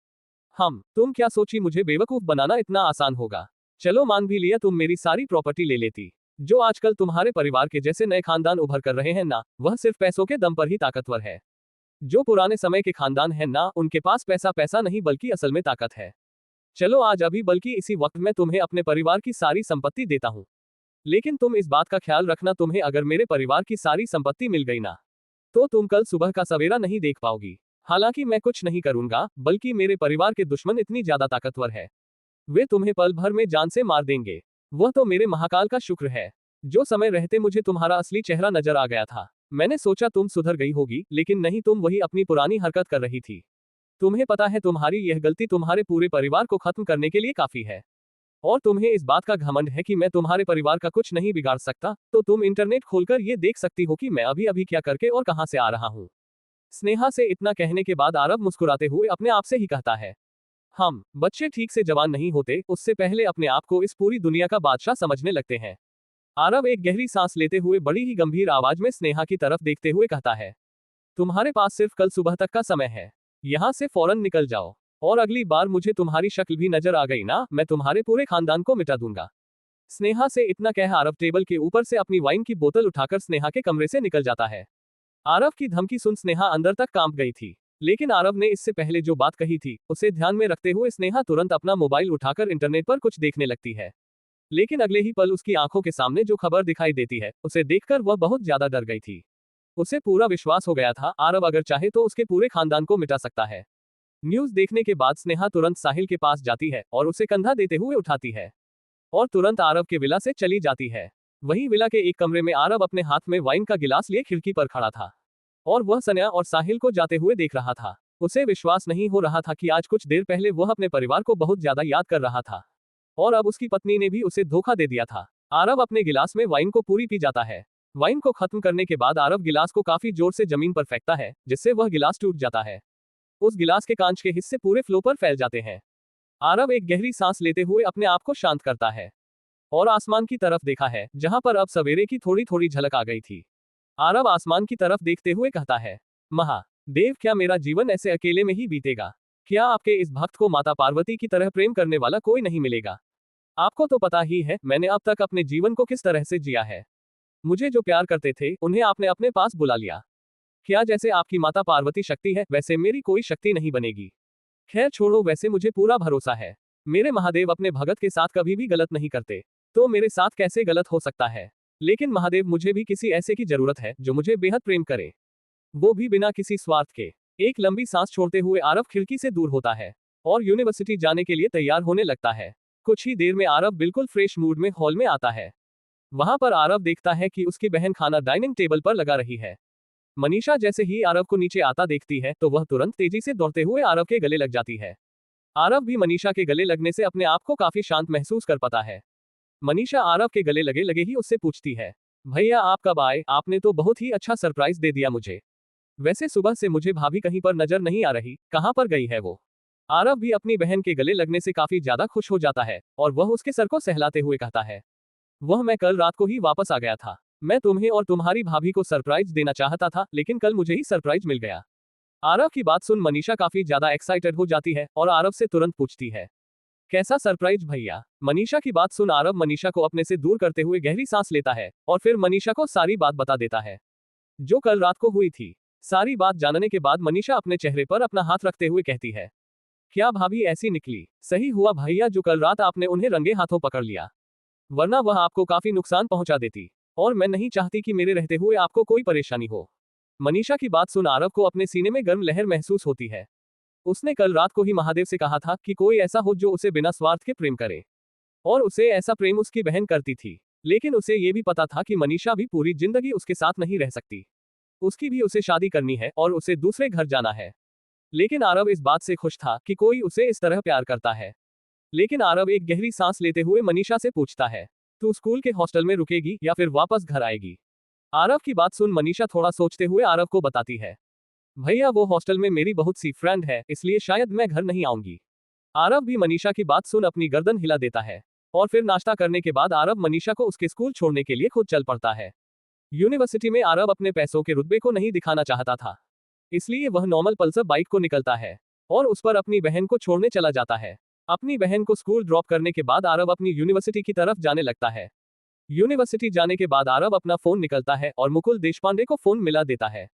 तुम क्या सोची मुझे बेवकूफ बनाना इतना आसान होगा? चलो मान भी लिया तुम मेरी सारी प्रॉपर्टी ले लेती। जो आजकल तुम्हारे परिवार के जैसे नए खानदान उभर कर रहे हैं ना, वह सिर्फ पैसों के दम पर ही ताकतवर है। जो पुराने समय के खानदान है ना, उनके पास पैसा पैसा नहीं बल्कि असल में ताकत है। चलो आज अभी बल्कि इसी वक्त मैं तुम्हें अपने परिवार की सारी संपत्ति देता हूँ। लेकिन तुम इस बात का ख्याल रखना, तुम्हें अगर मेरे परिवार की सारी संपत्ति मिल गई ना, तो तुम कल सुबह का सवेरा नहीं देख पाओगी। हालांकि मैं कुछ नहीं करूंगा, बल्कि मेरे परिवार के दुश्मन इतनी ज्यादा ताकतवर है, वे तुम्हें पल भर में जान से मार देंगे। वह तो मेरे महाकाल का शुक्र है, जो समय रहते मुझे तुम्हारा असली चेहरा नजर आ गया था। मैंने सोचा तुम सुधर गई होगी, लेकिन नहीं, तुम वही अपनी पुरानी हरकत कर रही थी। तुम्हें पता है तुम्हारी यह गलती तुम्हारे पूरे परिवार को खत्म करने के लिए काफी है, और तुम्हें इस बात का घमंड है कि मैं तुम्हारे परिवार का कुछ नहीं बिगाड़ सकता, तो तुम इंटरनेट खोलकर ये देख सकती हो कि मैं अभी अभी क्या करके और कहां से आ रहा हूं। स्नेहा से इतना कहने के बाद आरव मुस्कुराते हुए अपने आप से ही कहता है, बच्चे ठीक से जवान नहीं होते, उससे पहले अपने आप को इस पूरी दुनिया का बादशाह समझने लगते हैं। आरव एक गहरी सांस लेते हुए बड़ी ही गंभीर आवाज में स्नेहा की तरफ देखते हुए कहता है, तुम्हारे पास सिर्फ कल सुबह तक का समय है। यहाँ से फौरन निकल जाओ, और अगली बार मुझे तुम्हारी शक्ल भी नजर आ गई ना, मैं तुम्हारे पूरे खानदान को मिटा दूंगा। स्नेहा से इतना कह आरव टेबल के ऊपर से अपनी वाइन की बोतल उठाकर स्नेहा के कमरे से निकल जाता है। आरव की धमकी सुन स्नेहा अंदर तक कांप गई थी, लेकिन आरव ने इससे पहले जो बात कही थी उसे ध्यान में रखते हुए स्नेहा तुरंत अपना मोबाइल उठाकर इंटरनेट पर कुछ देखने लगती है। लेकिन अगले ही पल उसकी आंखों के सामने जो खबर दिखाई देती है, उसे देखकर वह बहुत ज्यादा डर गई थी। उसे पूरा विश्वास हो गया था आरव अगर चाहे तो उसके पूरे खानदान को मिटा सकता है। न्यूज देखने के बाद स्नेहा तुरंत साहिल के पास जाती है और उसे कंधा देते हुए उठाती है और तुरंत आरव के विला से चली जाती है। वहीं विला के एक कमरे में आरव अपने हाथ में वाइन का गिलास लिए खिड़की पर खड़ा था और वह सन्या और साहिल को जाते हुए देख रहा था। उसे विश्वास नहीं हो रहा था कि आज कुछ देर पहले वह अपने परिवार को बहुत ज्यादा याद कर रहा था और अब उसकी पत्नी ने भी उसे धोखा दे दिया था। आरव अपने गिलास में वाइन को पूरी पी जाता है। वाइन को खत्म करने के बाद आरव गिलास को काफी जोर से जमीन पर फेंकता है, जिससे वह गिलास टूट जाता है। उस गिलास के कांच के हिस्से पूरे फ्लो पर फैल जाते हैं। आरव एक गहरी सांस लेते हुए अपने आप को शांत करता है और आसमान की तरफ देखा है, जहां पर अब सवेरे की थोड़ी थोड़ी झलक आ गई थी। आरव आसमान की तरफ देखते हुए कहता है, महादेव, क्या मेरा जीवन ऐसे अकेले में ही बीतेगा? क्या आपके इस भक्त को माता पार्वती की तरह प्रेम करने वाला कोई नहीं मिलेगा? आपको तो पता ही है मैंने अब तक अपने जीवन को किस तरह से जिया है। मुझे जो प्यार करते थे उन्हें आपने अपने पास बुला लिया। क्या जैसे आपकी माता पार्वती शक्ति है, वैसे मेरी कोई शक्ति नहीं बनेगी। खैर छोड़ो, वैसे मुझे पूरा भरोसा है मेरे महादेव अपने भगत के साथ कभी भी गलत नहीं करते, तो मेरे साथ कैसे गलत हो सकता है? लेकिन महादेव, मुझे भी किसी ऐसे की जरूरत है जो मुझे बेहद प्रेम करे, वो भी बिना किसी स्वार्थ के। एक लंबी सांस छोड़ते हुए आरव खिड़की से दूर होता है और यूनिवर्सिटी जाने के लिए तैयार होने लगता है। कुछ ही देर में आरव बिल्कुल फ्रेश मूड में हॉल में आता है। वहां पर आरव देखता है कि उसकी बहन खाना डाइनिंग टेबल पर लगा रही है। मनीषा जैसे ही आरव को नीचे आता देखती है तो वह तुरंत तेजी से दौड़ते हुए आरव के गले लग जाती है। आरव भी मनीषा के गले लगने से अपने आप को काफी शांत महसूस कर पाता है। मनीषा आरव के गले लगे लगे ही उससे पूछती है, भैया आप कब आए? आपने तो बहुत ही अच्छा सरप्राइज दे दिया मुझे। वैसे सुबह से मुझे भाभी कहीं पर नजर नहीं आ रही, कहाँ पर गई है वो। आरव भी अपनी बहन के गले लगने से काफी ज्यादा खुश हो जाता है और वह उसके सर को सहलाते हुए कहता है, वह मैं कल रात को ही वापस आ गया था। मैं तुम्हें और तुम्हारी भाभी को सरप्राइज देना चाहता था, लेकिन कल मुझे ही सरप्राइज मिल गया। आरव की बात सुन मनीषा काफी ज्यादा एक्साइटेड हो जाती है और आरव से तुरंत पूछती है, कैसा सरप्राइज भैया। मनीषा की बात सुन आरव मनीषा को अपने से दूर करते हुए गहरी सांस लेता है और फिर मनीषा को सारी बात बता देता है जो कल रात को हुई थी। सारी बात जानने के बाद मनीषा अपने चेहरे पर अपना हाथ रखते हुए कहती है, क्या भाभी ऐसी निकली। सही हुआ भैया जो कल रात आपने उन्हें रंगे हाथों पकड़ लिया, वरना वह आपको काफी नुकसान पहुंचा देती और मैं नहीं चाहती कि मेरे रहते हुए आपको कोई परेशानी हो। मनीषा की बात सुन आरव को अपने सीने में गर्म लहर महसूस होती है। उसने कल रात को ही महादेव से कहा था कि कोई ऐसा हो जो उसे बिना स्वार्थ के प्रेम करे, और उसे ऐसा प्रेम उसकी बहन करती थी। लेकिन उसे ये भी पता था कि मनीषा भी पूरी जिंदगी उसके साथ नहीं रह सकती, उसकी भी उसे शादी करनी है और उसे दूसरे घर जाना है। लेकिन आरव इस बात से खुश था कि कोई उसे इस तरह प्यार करता है। लेकिन आरव एक गहरी सांस लेते हुए मनीषा से पूछता है, तू स्कूल के हॉस्टल में रुकेगी या फिर वापस घर आएगी। आरव की बात सुन मनीषा थोड़ा सोचते हुए आरव को बताती है, भैया वो हॉस्टल में मेरी बहुत सी फ्रेंड है, इसलिए शायद मैं घर नहीं आऊंगी। आरव भी मनीषा की बात सुन अपनी गर्दन हिला देता है और फिर नाश्ता करने के बाद आरव मनीषा को उसके स्कूल छोड़ने के लिए खुद चल पड़ता है। यूनिवर्सिटी में आरव अपने पैसों के रुतबे को नहीं दिखाना चाहता था, इसलिए वह नॉर्मल पल्सर बाइक को निकलता है और उस पर अपनी बहन को छोड़ने चला जाता है। अपनी बहन को स्कूल ड्रॉप करने के बाद आरव अपनी यूनिवर्सिटी की तरफ जाने लगता है। यूनिवर्सिटी जाने के बाद आरव अपना फोन निकलता है और मुकुल देशपांडे को फोन मिला देता है।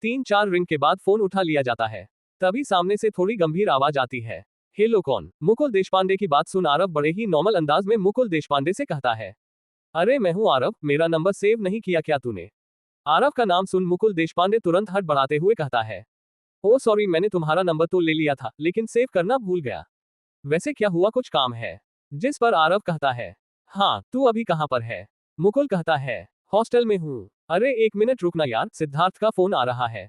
3-4 रिंग के बाद फोन उठा लिया जाता है। तभी सामने से थोड़ी गंभीर आवाज आती है, हेलो कौन। मुकुल देशपांडे की बात सुन आरव बड़े ही नॉर्मल अंदाज में मुकुल देशपांडे से कहता है, अरे मैं हूं आरव, मेरा नंबर सेव नहीं किया क्या तूने। आरव का नाम सुन मुकुल देशपांडे तुरंत हट बढ़ाते हुए कहता है, ओ सॉरी, मैंने तुम्हारा नंबर तो ले लिया था लेकिन सेव करना भूल गया। वैसे क्या हुआ, कुछ काम है। जिस पर आरव कहता है, हाँ तू अभी कहाँ पर है। मुकुल कहता है, हॉस्टल में हूँ। अरे एक मिनट रुकना यार, सिद्धार्थ का फोन आ रहा है।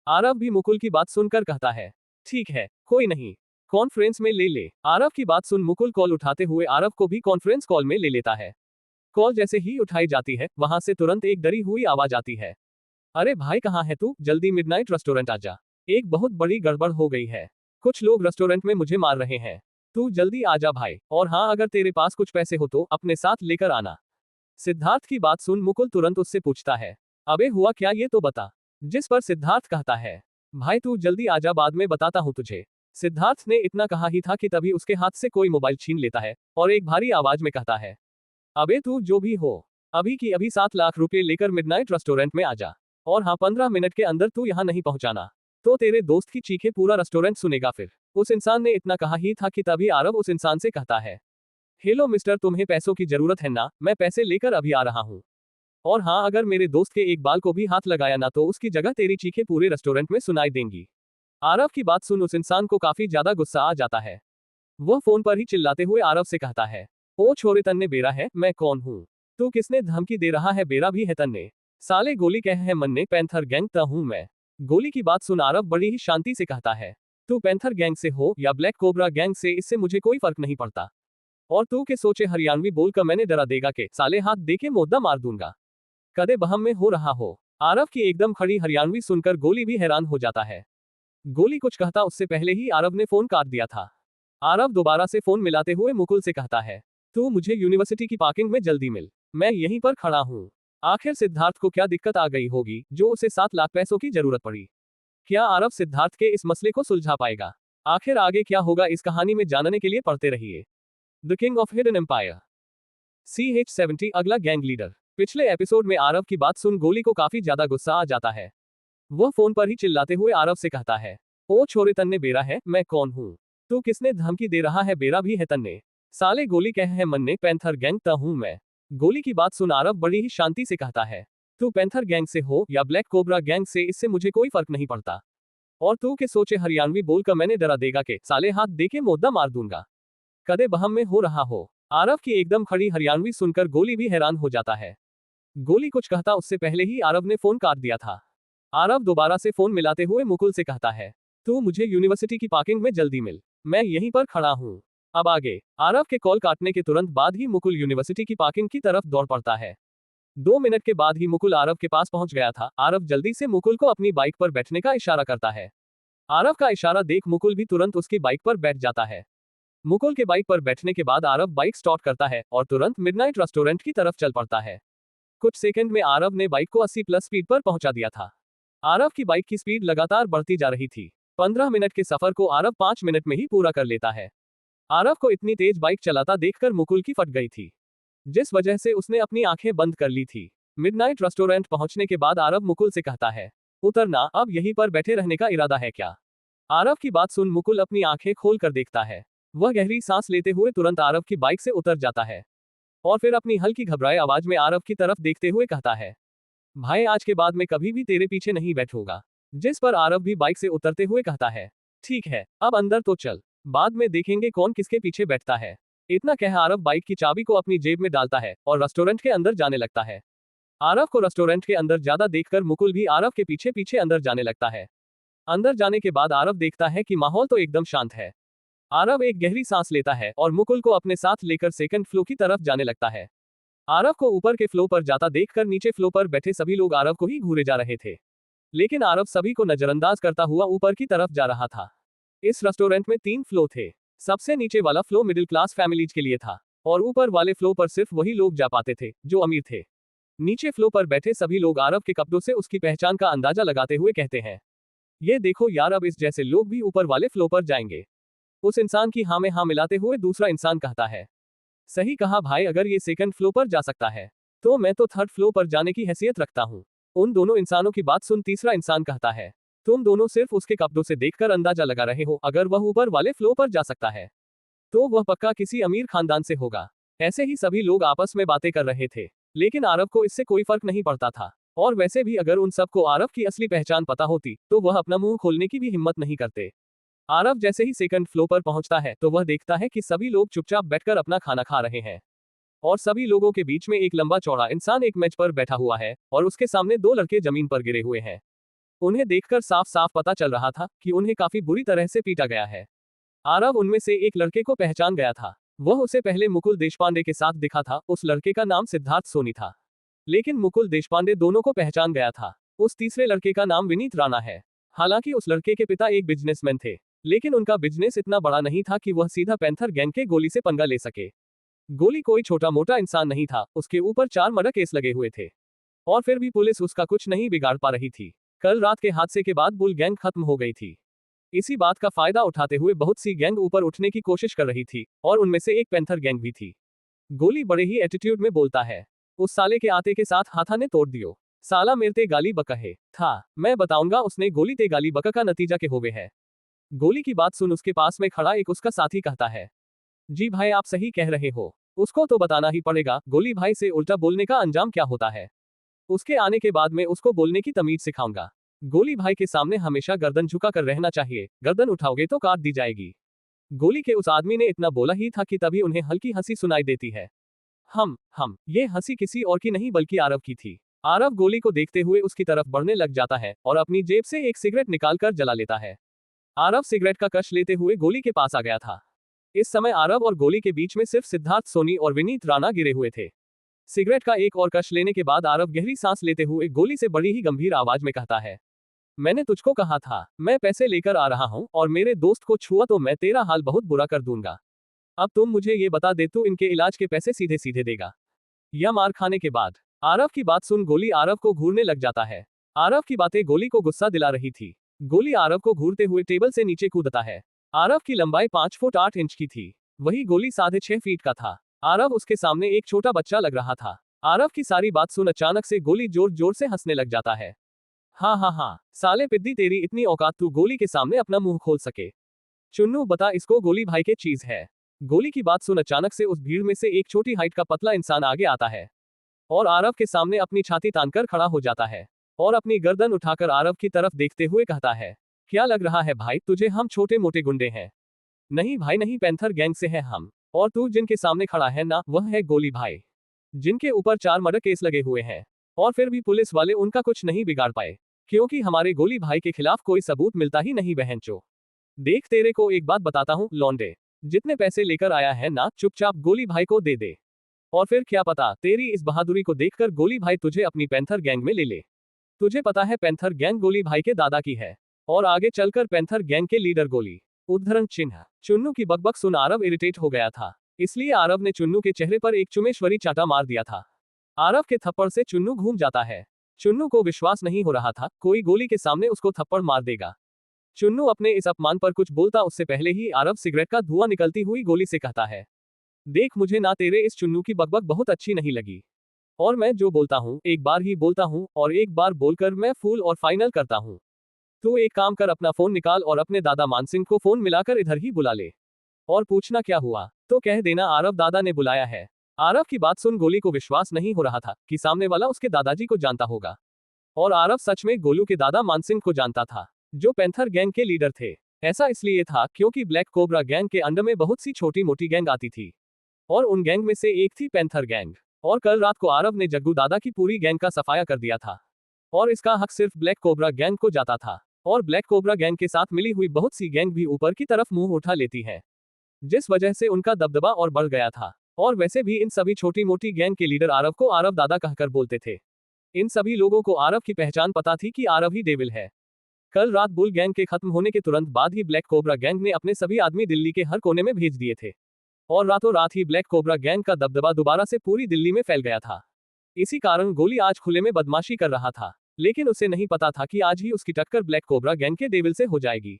आरव भी मुकुल की बात सुनकर कहता है, ठीक है कोई नहीं, कॉन्फ्रेंस में ले ले। आरव की बात सुन मुकुल कॉल उठाते हुए आरव को भी कॉन्फ्रेंस कॉल में ले लेता है। कॉल जैसे ही उठाई जाती है वहां से तुरंत एक डरी हुई आवाज आती है, अरे भाई कहाँ है तू, जल्दी मिडनाइट रेस्टोरेंट आजा, एक बहुत बड़ी गड़बड़ हो गई है, कुछ लोग रेस्टोरेंट में मुझे मार रहे हैं, तू जल्दी आजा भाई, और हाँ अगर तेरे पास कुछ पैसे हो तो अपने साथ लेकर आना। सिद्धार्थ की बात सुन मुकुल तुरंत उससे पूछता है, अबे हुआ क्या ये तो बता। जिस पर सिद्धार्थ कहता है, भाई तू जल्दी आजा, बाद में बताता हूँ तुझे। सिद्धार्थ ने इतना कहा ही था कि तभी उसके हाथ से कोई मोबाइल छीन लेता है और एक भारी आवाज में कहता है, अबे तू जो भी हो, अभी की अभी 7 लाख रुपए लेकर मिडनाइट रेस्टोरेंट में आजा, और हाँ 15 मिनट के अंदर तू यहाँ नहीं पहुंचाना तो तेरे दोस्त की चीखें पूरा रेस्टोरेंट सुनेगा। फिर उस इंसान ने इतना कहा ही था कि तभी आरव उस इंसान से कहता है, हेलो मिस्टर, तुम्हें पैसों की जरूरत है ना, मैं पैसे लेकर अभी आ रहा हूँ, और हाँ अगर मेरे दोस्त के एक बाल को भी हाथ लगाया ना तो उसकी जगह तेरी चीखें पूरे रेस्टोरेंट में सुनाई देंगी। आरव की बात सुन उस इंसान को काफी ज्यादा गुस्सा आ जाता है। वह फोन पर ही चिल्लाते हुए आरव से कहता है, ओ छोरे तन्ने बेरा है, मैं कौन हूँ, तू किसने धमकी दे रहा है, बेरा भी है तन्ने, साले गोली कह है मन्ने, पैंथर गैंग ता हूँ मैं। गोली की बात सुन आरव बड़ी ही शांति से कहता है, तू पैंथर गैंग से हो या ब्लैक कोबरा गैंग से, इससे मुझे कोई फर्क नहीं पड़ता, और तू के सोचे हरियाणवी बोलकर मैंने डरा देगा के साले हाथ देके मोद्दा मार दूंगा, कदे बहम में हो रहा हो। आरव की एकदम खड़ी हरियाणवी सुनकर गोली भी हैरान हो जाता है। गोली कुछ कहता उससे पहले ही आरव ने फोन काट दिया था। आरव दोबारा से फोन मिलाते हुए मुकुल से कहता है, तू मुझे यूनिवर्सिटी की पार्किंग में जल्दी मिल, मैं यहीं पर खड़ा हूँ। आखिर सिद्धार्थ को क्या दिक्कत आ गई होगी जो उसे 7 लाख पैसों की जरूरत पड़ी। क्या आरव सिद्धार्थ के इस मसले को सुलझा पाएगा? आखिर आगे क्या होगा इस कहानी में जानने के लिए पढ़ते रहिए the king of hidden empire. CH-70 अगला गैंग लीडर। पिछले एपिसोड में आरव की बात सुन गोली को काफी ज्यादा गुस्सा आ जाता है। वह फोन पर ही चिल्लाते हुए आरव से कहता है, ओ छोरे तन्ने बेरा है, मैं कौन हूँ, तू किसने धमकी दे रहा है, बेरा भी है तन्ने, साले गोली कह है मन्ने, पैंथर गैंग ता हूँ मैं। गोली की बात सुन आरव बड़ी ही शांति से कहता है, तू पैंथर गैंग से हो या ब्लैक कोबरा गैंग से, इससे मुझे कोई फर्क नहीं पड़ता, और तू के सोचे हरियाणवी बोलकर मैंने डरा देगा के साले हाथ देके मोद्दा मार दूंगा, कदे बहम में हो रहा हो। आरव की एकदम खड़ी हरियाणवी सुनकर गोली भी हैरान हो जाता है। गोली कुछ कहता उससे पहले ही आरव ने फोन काट दिया था। आरव दोबारा से फोन मिलाते हुए मुकुल से कहता है, तू मुझे यूनिवर्सिटी की पार्किंग में जल्दी मिल, मैं यहीं पर खड़ा हूँ। अब आगे। आरव के कॉल काटने के तुरंत बाद ही मुकुल यूनिवर्सिटी की पार्किंग की तरफ दौड़ पड़ता है। 2 मिनट के बाद ही मुकुल आरव के पास पहुंच गया था। आरव जल्दी से मुकुल को अपनी बाइक पर बैठने का इशारा करता है। आरव का इशारा देख मुकुल भी तुरंत उसकी बाइक पर बैठ जाता है। मुकुल के बाइक पर बैठने के बाद आरव बाइक स्टार्ट करता है और तुरंत मिडनाइट रेस्टोरेंट की तरफ चल पड़ता है। कुछ सेकंड में आरव ने बाइक को 80 प्लस स्पीड पर पहुंचा दिया था। आरव की बाइक की स्पीड लगातार बढ़ती जा रही थी। 15 मिनट के सफर को आरव 5 मिनट में ही पूरा कर लेता है। आरव को इतनी तेज बाइक चलाता देखकर मुकुल की फट गई थी, जिस वजह से उसने अपनी आंखें बंद कर ली थी। मिडनाइट रेस्टोरेंट पहुंचने के बाद आरव मुकुल से कहता है, उतरना, अब यहीं पर बैठे रहने का इरादा है क्या? आरव की बात सुन मुकुल अपनी आंखें खोल कर देखता है। वह गहरी सांस लेते हुए तुरंत आरव की बाइक से उतर जाता है और फिर अपनी हल्की घबराए आवाज में आरव की तरफ देखते हुए कहता है, भाई आज के बाद मैं कभी भी तेरे पीछे नहीं बैठूंगा। जिस पर आरव भी बाइक से उतरते हुए कहता है, ठीक है, अब अंदर तो चल, बाद में देखेंगे कौन किसके पीछे बैठता है। इतना कह आरव बाइक की चाबी को अपनी जेब में डालता है और रेस्टोरेंट के अंदर जाने लगता है। आरव को रेस्टोरेंट के अंदर ज्यादा देखकर मुकुल भी आरव के पीछे पीछे अंदर जाने लगता है। अंदर जाने के बाद आरव देखता है कि माहौल तो एकदम शांत है। आरव एक गहरी सांस लेता है और मुकुल को अपने साथ लेकर सेकंड फ्लोर की तरफ जाने लगता है। आरव को ऊपर के फ्लोर पर जाता देखकर नीचे फ्लोर पर बैठे सभी लोग आरव को ही घूरे जा रहे थे, लेकिन आरव सभी को नजरअंदाज करता हुआ ऊपर की तरफ जा रहा था। इस रेस्टोरेंट में 3 फ्लोर थे। सबसे नीचे वाला फ्लोर मिडिल क्लास फैमिलीज के लिए था और ऊपर वाले फ्लोर पर सिर्फ वही लोग जा पाते थे जो अमीर थे। नीचे फ्लोर पर बैठे सभी लोग आरव के कपड़ों से उसकी पहचान का अंदाजा लगाते हुए कहते हैं, ये देखो यार, अब इस जैसे लोग भी ऊपर वाले फ्लोर पर जाएंगे। उस इंसान की हाँ में हाँ मिलाते हुए दूसरा इंसान कहता है, सही कहा भाई, अगर ये सेकंड फ्लोर पर जा सकता है तो मैं तो थर्ड फ्लोर पर जाने की हैसियत रखता हूँ। उन दोनों इंसानों की बात सुन तीसरा इंसान कहता है, तुम दोनों सिर्फ उसके कपड़ों से देखकर अंदाजा लगा रहे हो, अगर वह ऊपर वाले फ्लोर पर जा सकता है तो वह पक्का किसी अमीर खानदान से होगा। ऐसे ही सभी लोग आपस में बातें कर रहे थे, लेकिन आरव को इससे कोई फर्क नहीं पड़ता था। और वैसे भी अगर उन सबको आरव की असली पहचान पता होती तो वह अपना मुंह खोलने की भी हिम्मत नहीं करते। आरव जैसे ही सेकंड फ्लोर पर पहुंचता है तो वह देखता है कि सभी लोग चुपचाप बैठकर अपना खाना खा रहे हैं और सभी लोगों के बीच में एक लंबा चौड़ा इंसान एक मेज पर बैठा हुआ है और उसके सामने 2 लड़के जमीन पर गिरे हुए हैं। उन्हें देखकर साफ साफ पता चल रहा था कि उन्हें काफी बुरी तरह से पीटा गया है। आरव उनमें से एक लड़के को पहचान गया था। वह उसे पहले मुकुल देशपांडे के साथ दिखा था। उस लड़के का नाम सिद्धार्थ सोनी था, लेकिन मुकुल देशपांडे दोनों को पहचान गया था। उस तीसरे लड़के का नाम विनीत राणा है। हालांकि उस लड़के के पिता एक बिजनेसमैन थे, लेकिन उनका बिजनेस इतना बड़ा नहीं था कि वह सीधा पैंथर गैंग के गोली से पंगा ले सके। गोली कोई छोटा मोटा इंसान नहीं था, उसके ऊपर 4 मर्डर केस लगे हुए थे और फिर भी पुलिस उसका कुछ नहीं बिगाड़ पा रही थी। कल रात के हादसे के बाद बुल गैंग खत्म हो गई थी। इसी बात का फायदा उठाते हुए बहुत सी गैंग ऊपर उठने की कोशिश कर रही थी और उनमें से एक पैंथर गैंग भी थी। गोली बड़े ही एटीट्यूड में बोलता है, उस साले के आते के साथ हाथा ने तोड़ दियो, साला मेरे गाली बकहे था, मैं बताऊंगा उसने गोली ते गाली बका का नतीजा के होवे है। गोली की बात सुन उसके पास में खड़ा एक उसका साथी कहता है, जी भाई आप सही कह रहे हो, उसको तो बताना ही पड़ेगा गोली भाई से उल्टा बोलने का अंजाम क्या होता है। उसके आने के बाद मैं उसको बोलने की तमीज सिखाऊंगा। गोली भाई के सामने हमेशा गर्दन झुका कर रहना चाहिए, गर्दन उठाओगे तो काट दी जाएगी। गोली के उस आदमी ने इतना बोला ही था कि तभी उन्हें हल्की हंसी सुनाई देती है। ये हंसी किसी और की नहीं बल्कि आरव की थी। आरव गोली को देखते हुए उसकी तरफ बढ़ने लग जाता है और अपनी जेब से एक सिगरेट निकालकर जला लेता है। आरव सिगरेट का कश लेते हुए गोली के पास आ गया था। इस समय आरव और गोली के बीच में सिर्फ सिद्धार्थ सोनी और विनीत राणा गिरे हुए थे। सिगरेट का एक और कश लेने के बाद आरव गहरी सांस लेते हुए गोली से बड़ी ही गंभीर आवाज में कहता है, मैंने तुझको कहा था, मैं पैसे लेकर आ रहा हूं और मेरे दोस्त को छुआ तो मैं तेरा हाल बहुत बुरा कर दूंगा। अब तुम मुझे ये बता दे, तू इनके इलाज के पैसे सीधे सीधे देगा या मार खाने के बाद? आरव की बात सुन गोली आरव को घूरने लग जाता है। आरव की बातें गोली को गुस्सा दिला रही थी। गोली आरव को घूरते हुए टेबल से नीचे कूदता है। आरव की लंबाई 5 फुट 8 इंच की थी, वही गोली 6.5 फीट का था। आरव उसके सामने एक छोटा बच्चा लग रहा था। आरव की सारी बात सुन अचानक से गोली जोर जोर से हंसने लग जाता है। हाँ, साले पिद्दी, तेरी इतनी औकात, तू गोली के सामने अपना मुंह खोल सके? चुन्नू बता इसको, गोली भाई के चीज है। गोली की बात सुन अचानक से उस भीड़ में से एक छोटी हाइट का पतला इंसान आगे आता है और आरव के सामने अपनी छाती तानकर खड़ा हो जाता है और अपनी गर्दन उठाकर आरव की तरफ देखते हुए कहता है, क्या लग रहा है भाई तुझे हम छोटे मोटे गुंडे हैं? नहीं भाई नहीं, पैंथर गैंग से है हम। और तू जिनके सामने खड़ा है ना, वह है गोली भाई, जिनके ऊपर 4 मर्डर केस लगे हुए हैं और फिर भी पुलिस वाले उनका कुछ नहीं बिगाड़ पाए, क्योंकि हमारे गोली भाई के खिलाफ कोई सबूत मिलता ही नहीं बहनचो। देख तेरे को एक बात बताता हूँ लौंडे, जितने पैसे लेकर आया है ना, चुपचाप गोली भाई को दे दे और फिर क्या पता तेरी इस बहादुरी को देखकर गोली भाई तुझे अपनी पैंथर गैंग में ले ले। तुझे पता है पैंथर गैंग गोली भाई के दादा की है और आगे चलकर पैंथर गैंग के लीडर गोली। उद्धरण चिन्ह। चुन्नू की बकबक सुन आरव इरिटेट हो गया था, इसलिए आरव ने चुन्नू के चेहरे पर एक चुमेश्वरी चाटा मार दिया था। आरव के थप्पड़ से चुन्नू घूम जाता है। चुन्नू को विश्वास नहीं हो रहा था कोई गोली के सामने उसको थप्पड़ मार देगा। चुन्नू अपने इस अपमान पर कुछ बोलता उससे पहले ही आरव सिगरेट का धुआं निकलती हुई गोली से कहता है, देख मुझे ना तेरे इस चुन्नू की बकबक बहुत अच्छी नहीं लगी, और मैं जो बोलता हूँ एक बार ही बोलता हूँ और एक बार बोलकर मैं फूल और फाइनल करता हूँ। तू एक काम कर, अपना फोन निकाल और अपने दादा मानसिंह को फोन मिलाकर इधर ही बुला ले और पूछना क्या हुआ तो कह देना आरव दादा ने बुलाया है। आरव की बात सुन गोली को विश्वास नहीं हो रहा था कि सामने वाला उसके दादाजी को जानता होगा, और आरव सच में गोलू के दादा मानसिंह को जानता था जो पैंथर गैंग के लीडर थे। ऐसा इसलिए था क्योंकि ब्लैक कोबरा गैंग के अंडर में बहुत सी छोटी मोटी गैंग आती थी और उन गैंग में से एक थी पैंथर गैंग। और कल रात को आरव ने जग्गू दादा की पूरी गैंग का सफाया कर दिया था और इसका हक सिर्फ ब्लैक कोबरा गैंग को जाता था। और ब्लैक कोबरा गैंग के साथ मिली हुई बहुत सी गैंग भी ऊपर की तरफ मुंह उठा लेती है, जिस वजह से उनका दबदबा और बढ़ गया था। और वैसे भी इन सभी छोटी मोटी गैंग के लीडर आरव को आरव दादा कहकर बोलते थे। इन सभी लोगों को आरव की पहचान पता थी कि आरव ही डेविल है। कल रात बुल गैंग के खत्म होने के तुरंत बाद ही ब्लैक कोबरा गैंग ने अपने सभी आदमी दिल्ली के हर कोने में भेज दिए थे और रातों रात ही ब्लैक कोबरा गैंग का दबदबा दोबारा से पूरी दिल्ली में फैल गया था। इसी कारण गोली आज खुले में बदमाशी कर रहा था, लेकिन उसे नहीं पता था कि आज ही उसकी टक्कर ब्लैक कोबरा गैंग के डेविल से हो जाएगी।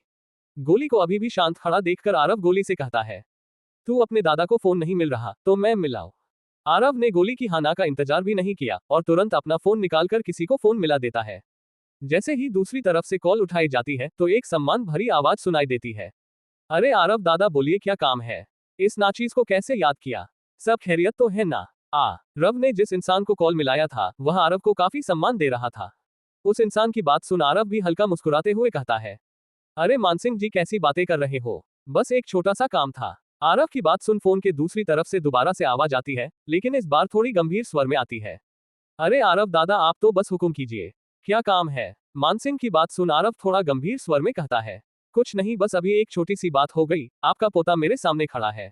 गोली को अभी भी शांत खड़ा देखकर आरव गोली से कहता है, तू अपने दादा को फोन नहीं मिल रहा तो मैं मिलाऊं। आरव ने गोली की हाना का इंतजार भी नहीं किया और तुरंत अपना फोन निकालकर किसी को फोन मिला देता है। जैसे ही दूसरी तरफ से कॉल उठाई जाती है तो एक सम्मान भरी आवाज सुनाई देती है, अरे आरव दादा बोलिए क्या काम है, इस नाचीज को कैसे याद किया, सब खैरियत तो है ना। रव ने जिस इंसान को कॉल मिलाया था वह आरव को काफी सम्मान दे रहा था। उस इंसान की बात सुन आरव भी हल्का मुस्कुराते हुए कहता है, अरे मानसिंह जी कैसी बातें कर रहे हो, बस एक छोटा सा काम था। आरव की बात सुन फोन के दूसरी तरफ से दोबारा से आवाज आती है, लेकिन इस बार थोड़ी गंभीर स्वर में आती है, अरे आरव दादा आप तो बस हुक्म कीजिए, क्या काम है। मानसिंह की बात सुन आरव थोड़ा गंभीर स्वर में कहता है, कुछ नहीं बस अभी एक छोटी सी बात हो गई, आपका पोता मेरे सामने खड़ा है,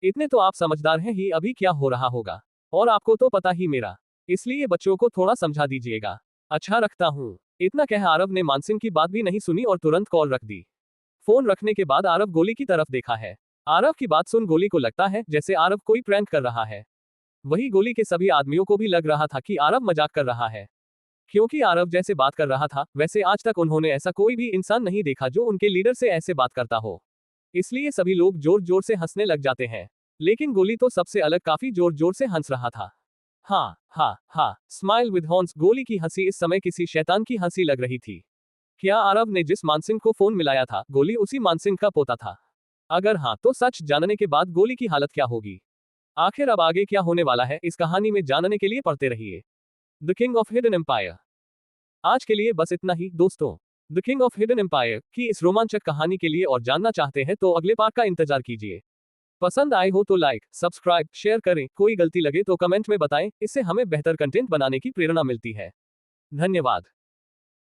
इतने तो आप समझदार हैं ही अभी क्या हो रहा होगा, और आपको तो पता ही मेरा, इसलिए बच्चों को थोड़ा समझा दीजिएगा। अच्छा रखता हूँ। इतना कह आरव ने मानसिंह की बात भी नहीं सुनी और तुरंत कॉल रख दी। फोन रखने के बाद आरव गोली की तरफ देखा है। आरव की बात सुन गोली को लगता है जैसे आरव कोई प्रैंक कर रहा है। वही गोली के सभी आदमियों को भी लग रहा था कि आरव मजाक कर रहा है, क्योंकि आरव जैसे बात कर रहा था वैसे आज तक उन्होंने ऐसा कोई भी इंसान नहीं देखा जो उनके लीडर से ऐसे बात करता हो। इसलिए सभी लोग जोर जोर से हंसने लग जाते हैं, लेकिन गोली तो सबसे अलग काफी जोर जोर से हंस रहा था। हाँ हाँ हाँ, स्माइल विद हॉर्न्स। गोली की हंसी इस समय किसी शैतान की हंसी लग रही थी। क्या आरव ने जिस मानसिंह को फोन मिलाया था गोली उसी मानसिंह का पोता था? अगर हाँ तो सच जानने के बाद गोली की हालत क्या होगी? आखिर अब आगे क्या होने वाला है इस कहानी में जानने के लिए पढ़ते रहिए the king of hidden empire. आज के लिए बस इतना ही दोस्तों। The king of hidden empire की इस रोमांचक कहानी के लिए और जानना चाहते हैं तो अगले पार्ट का इंतजार कीजिए। पसंद आए हो तो लाइक, सब्सक्राइब, शेयर करें, कोई गलती लगे तो कमेंट में बताएं, इससे हमें बेहतर कंटेंट बनाने की प्रेरणा मिलती है। धन्यवाद।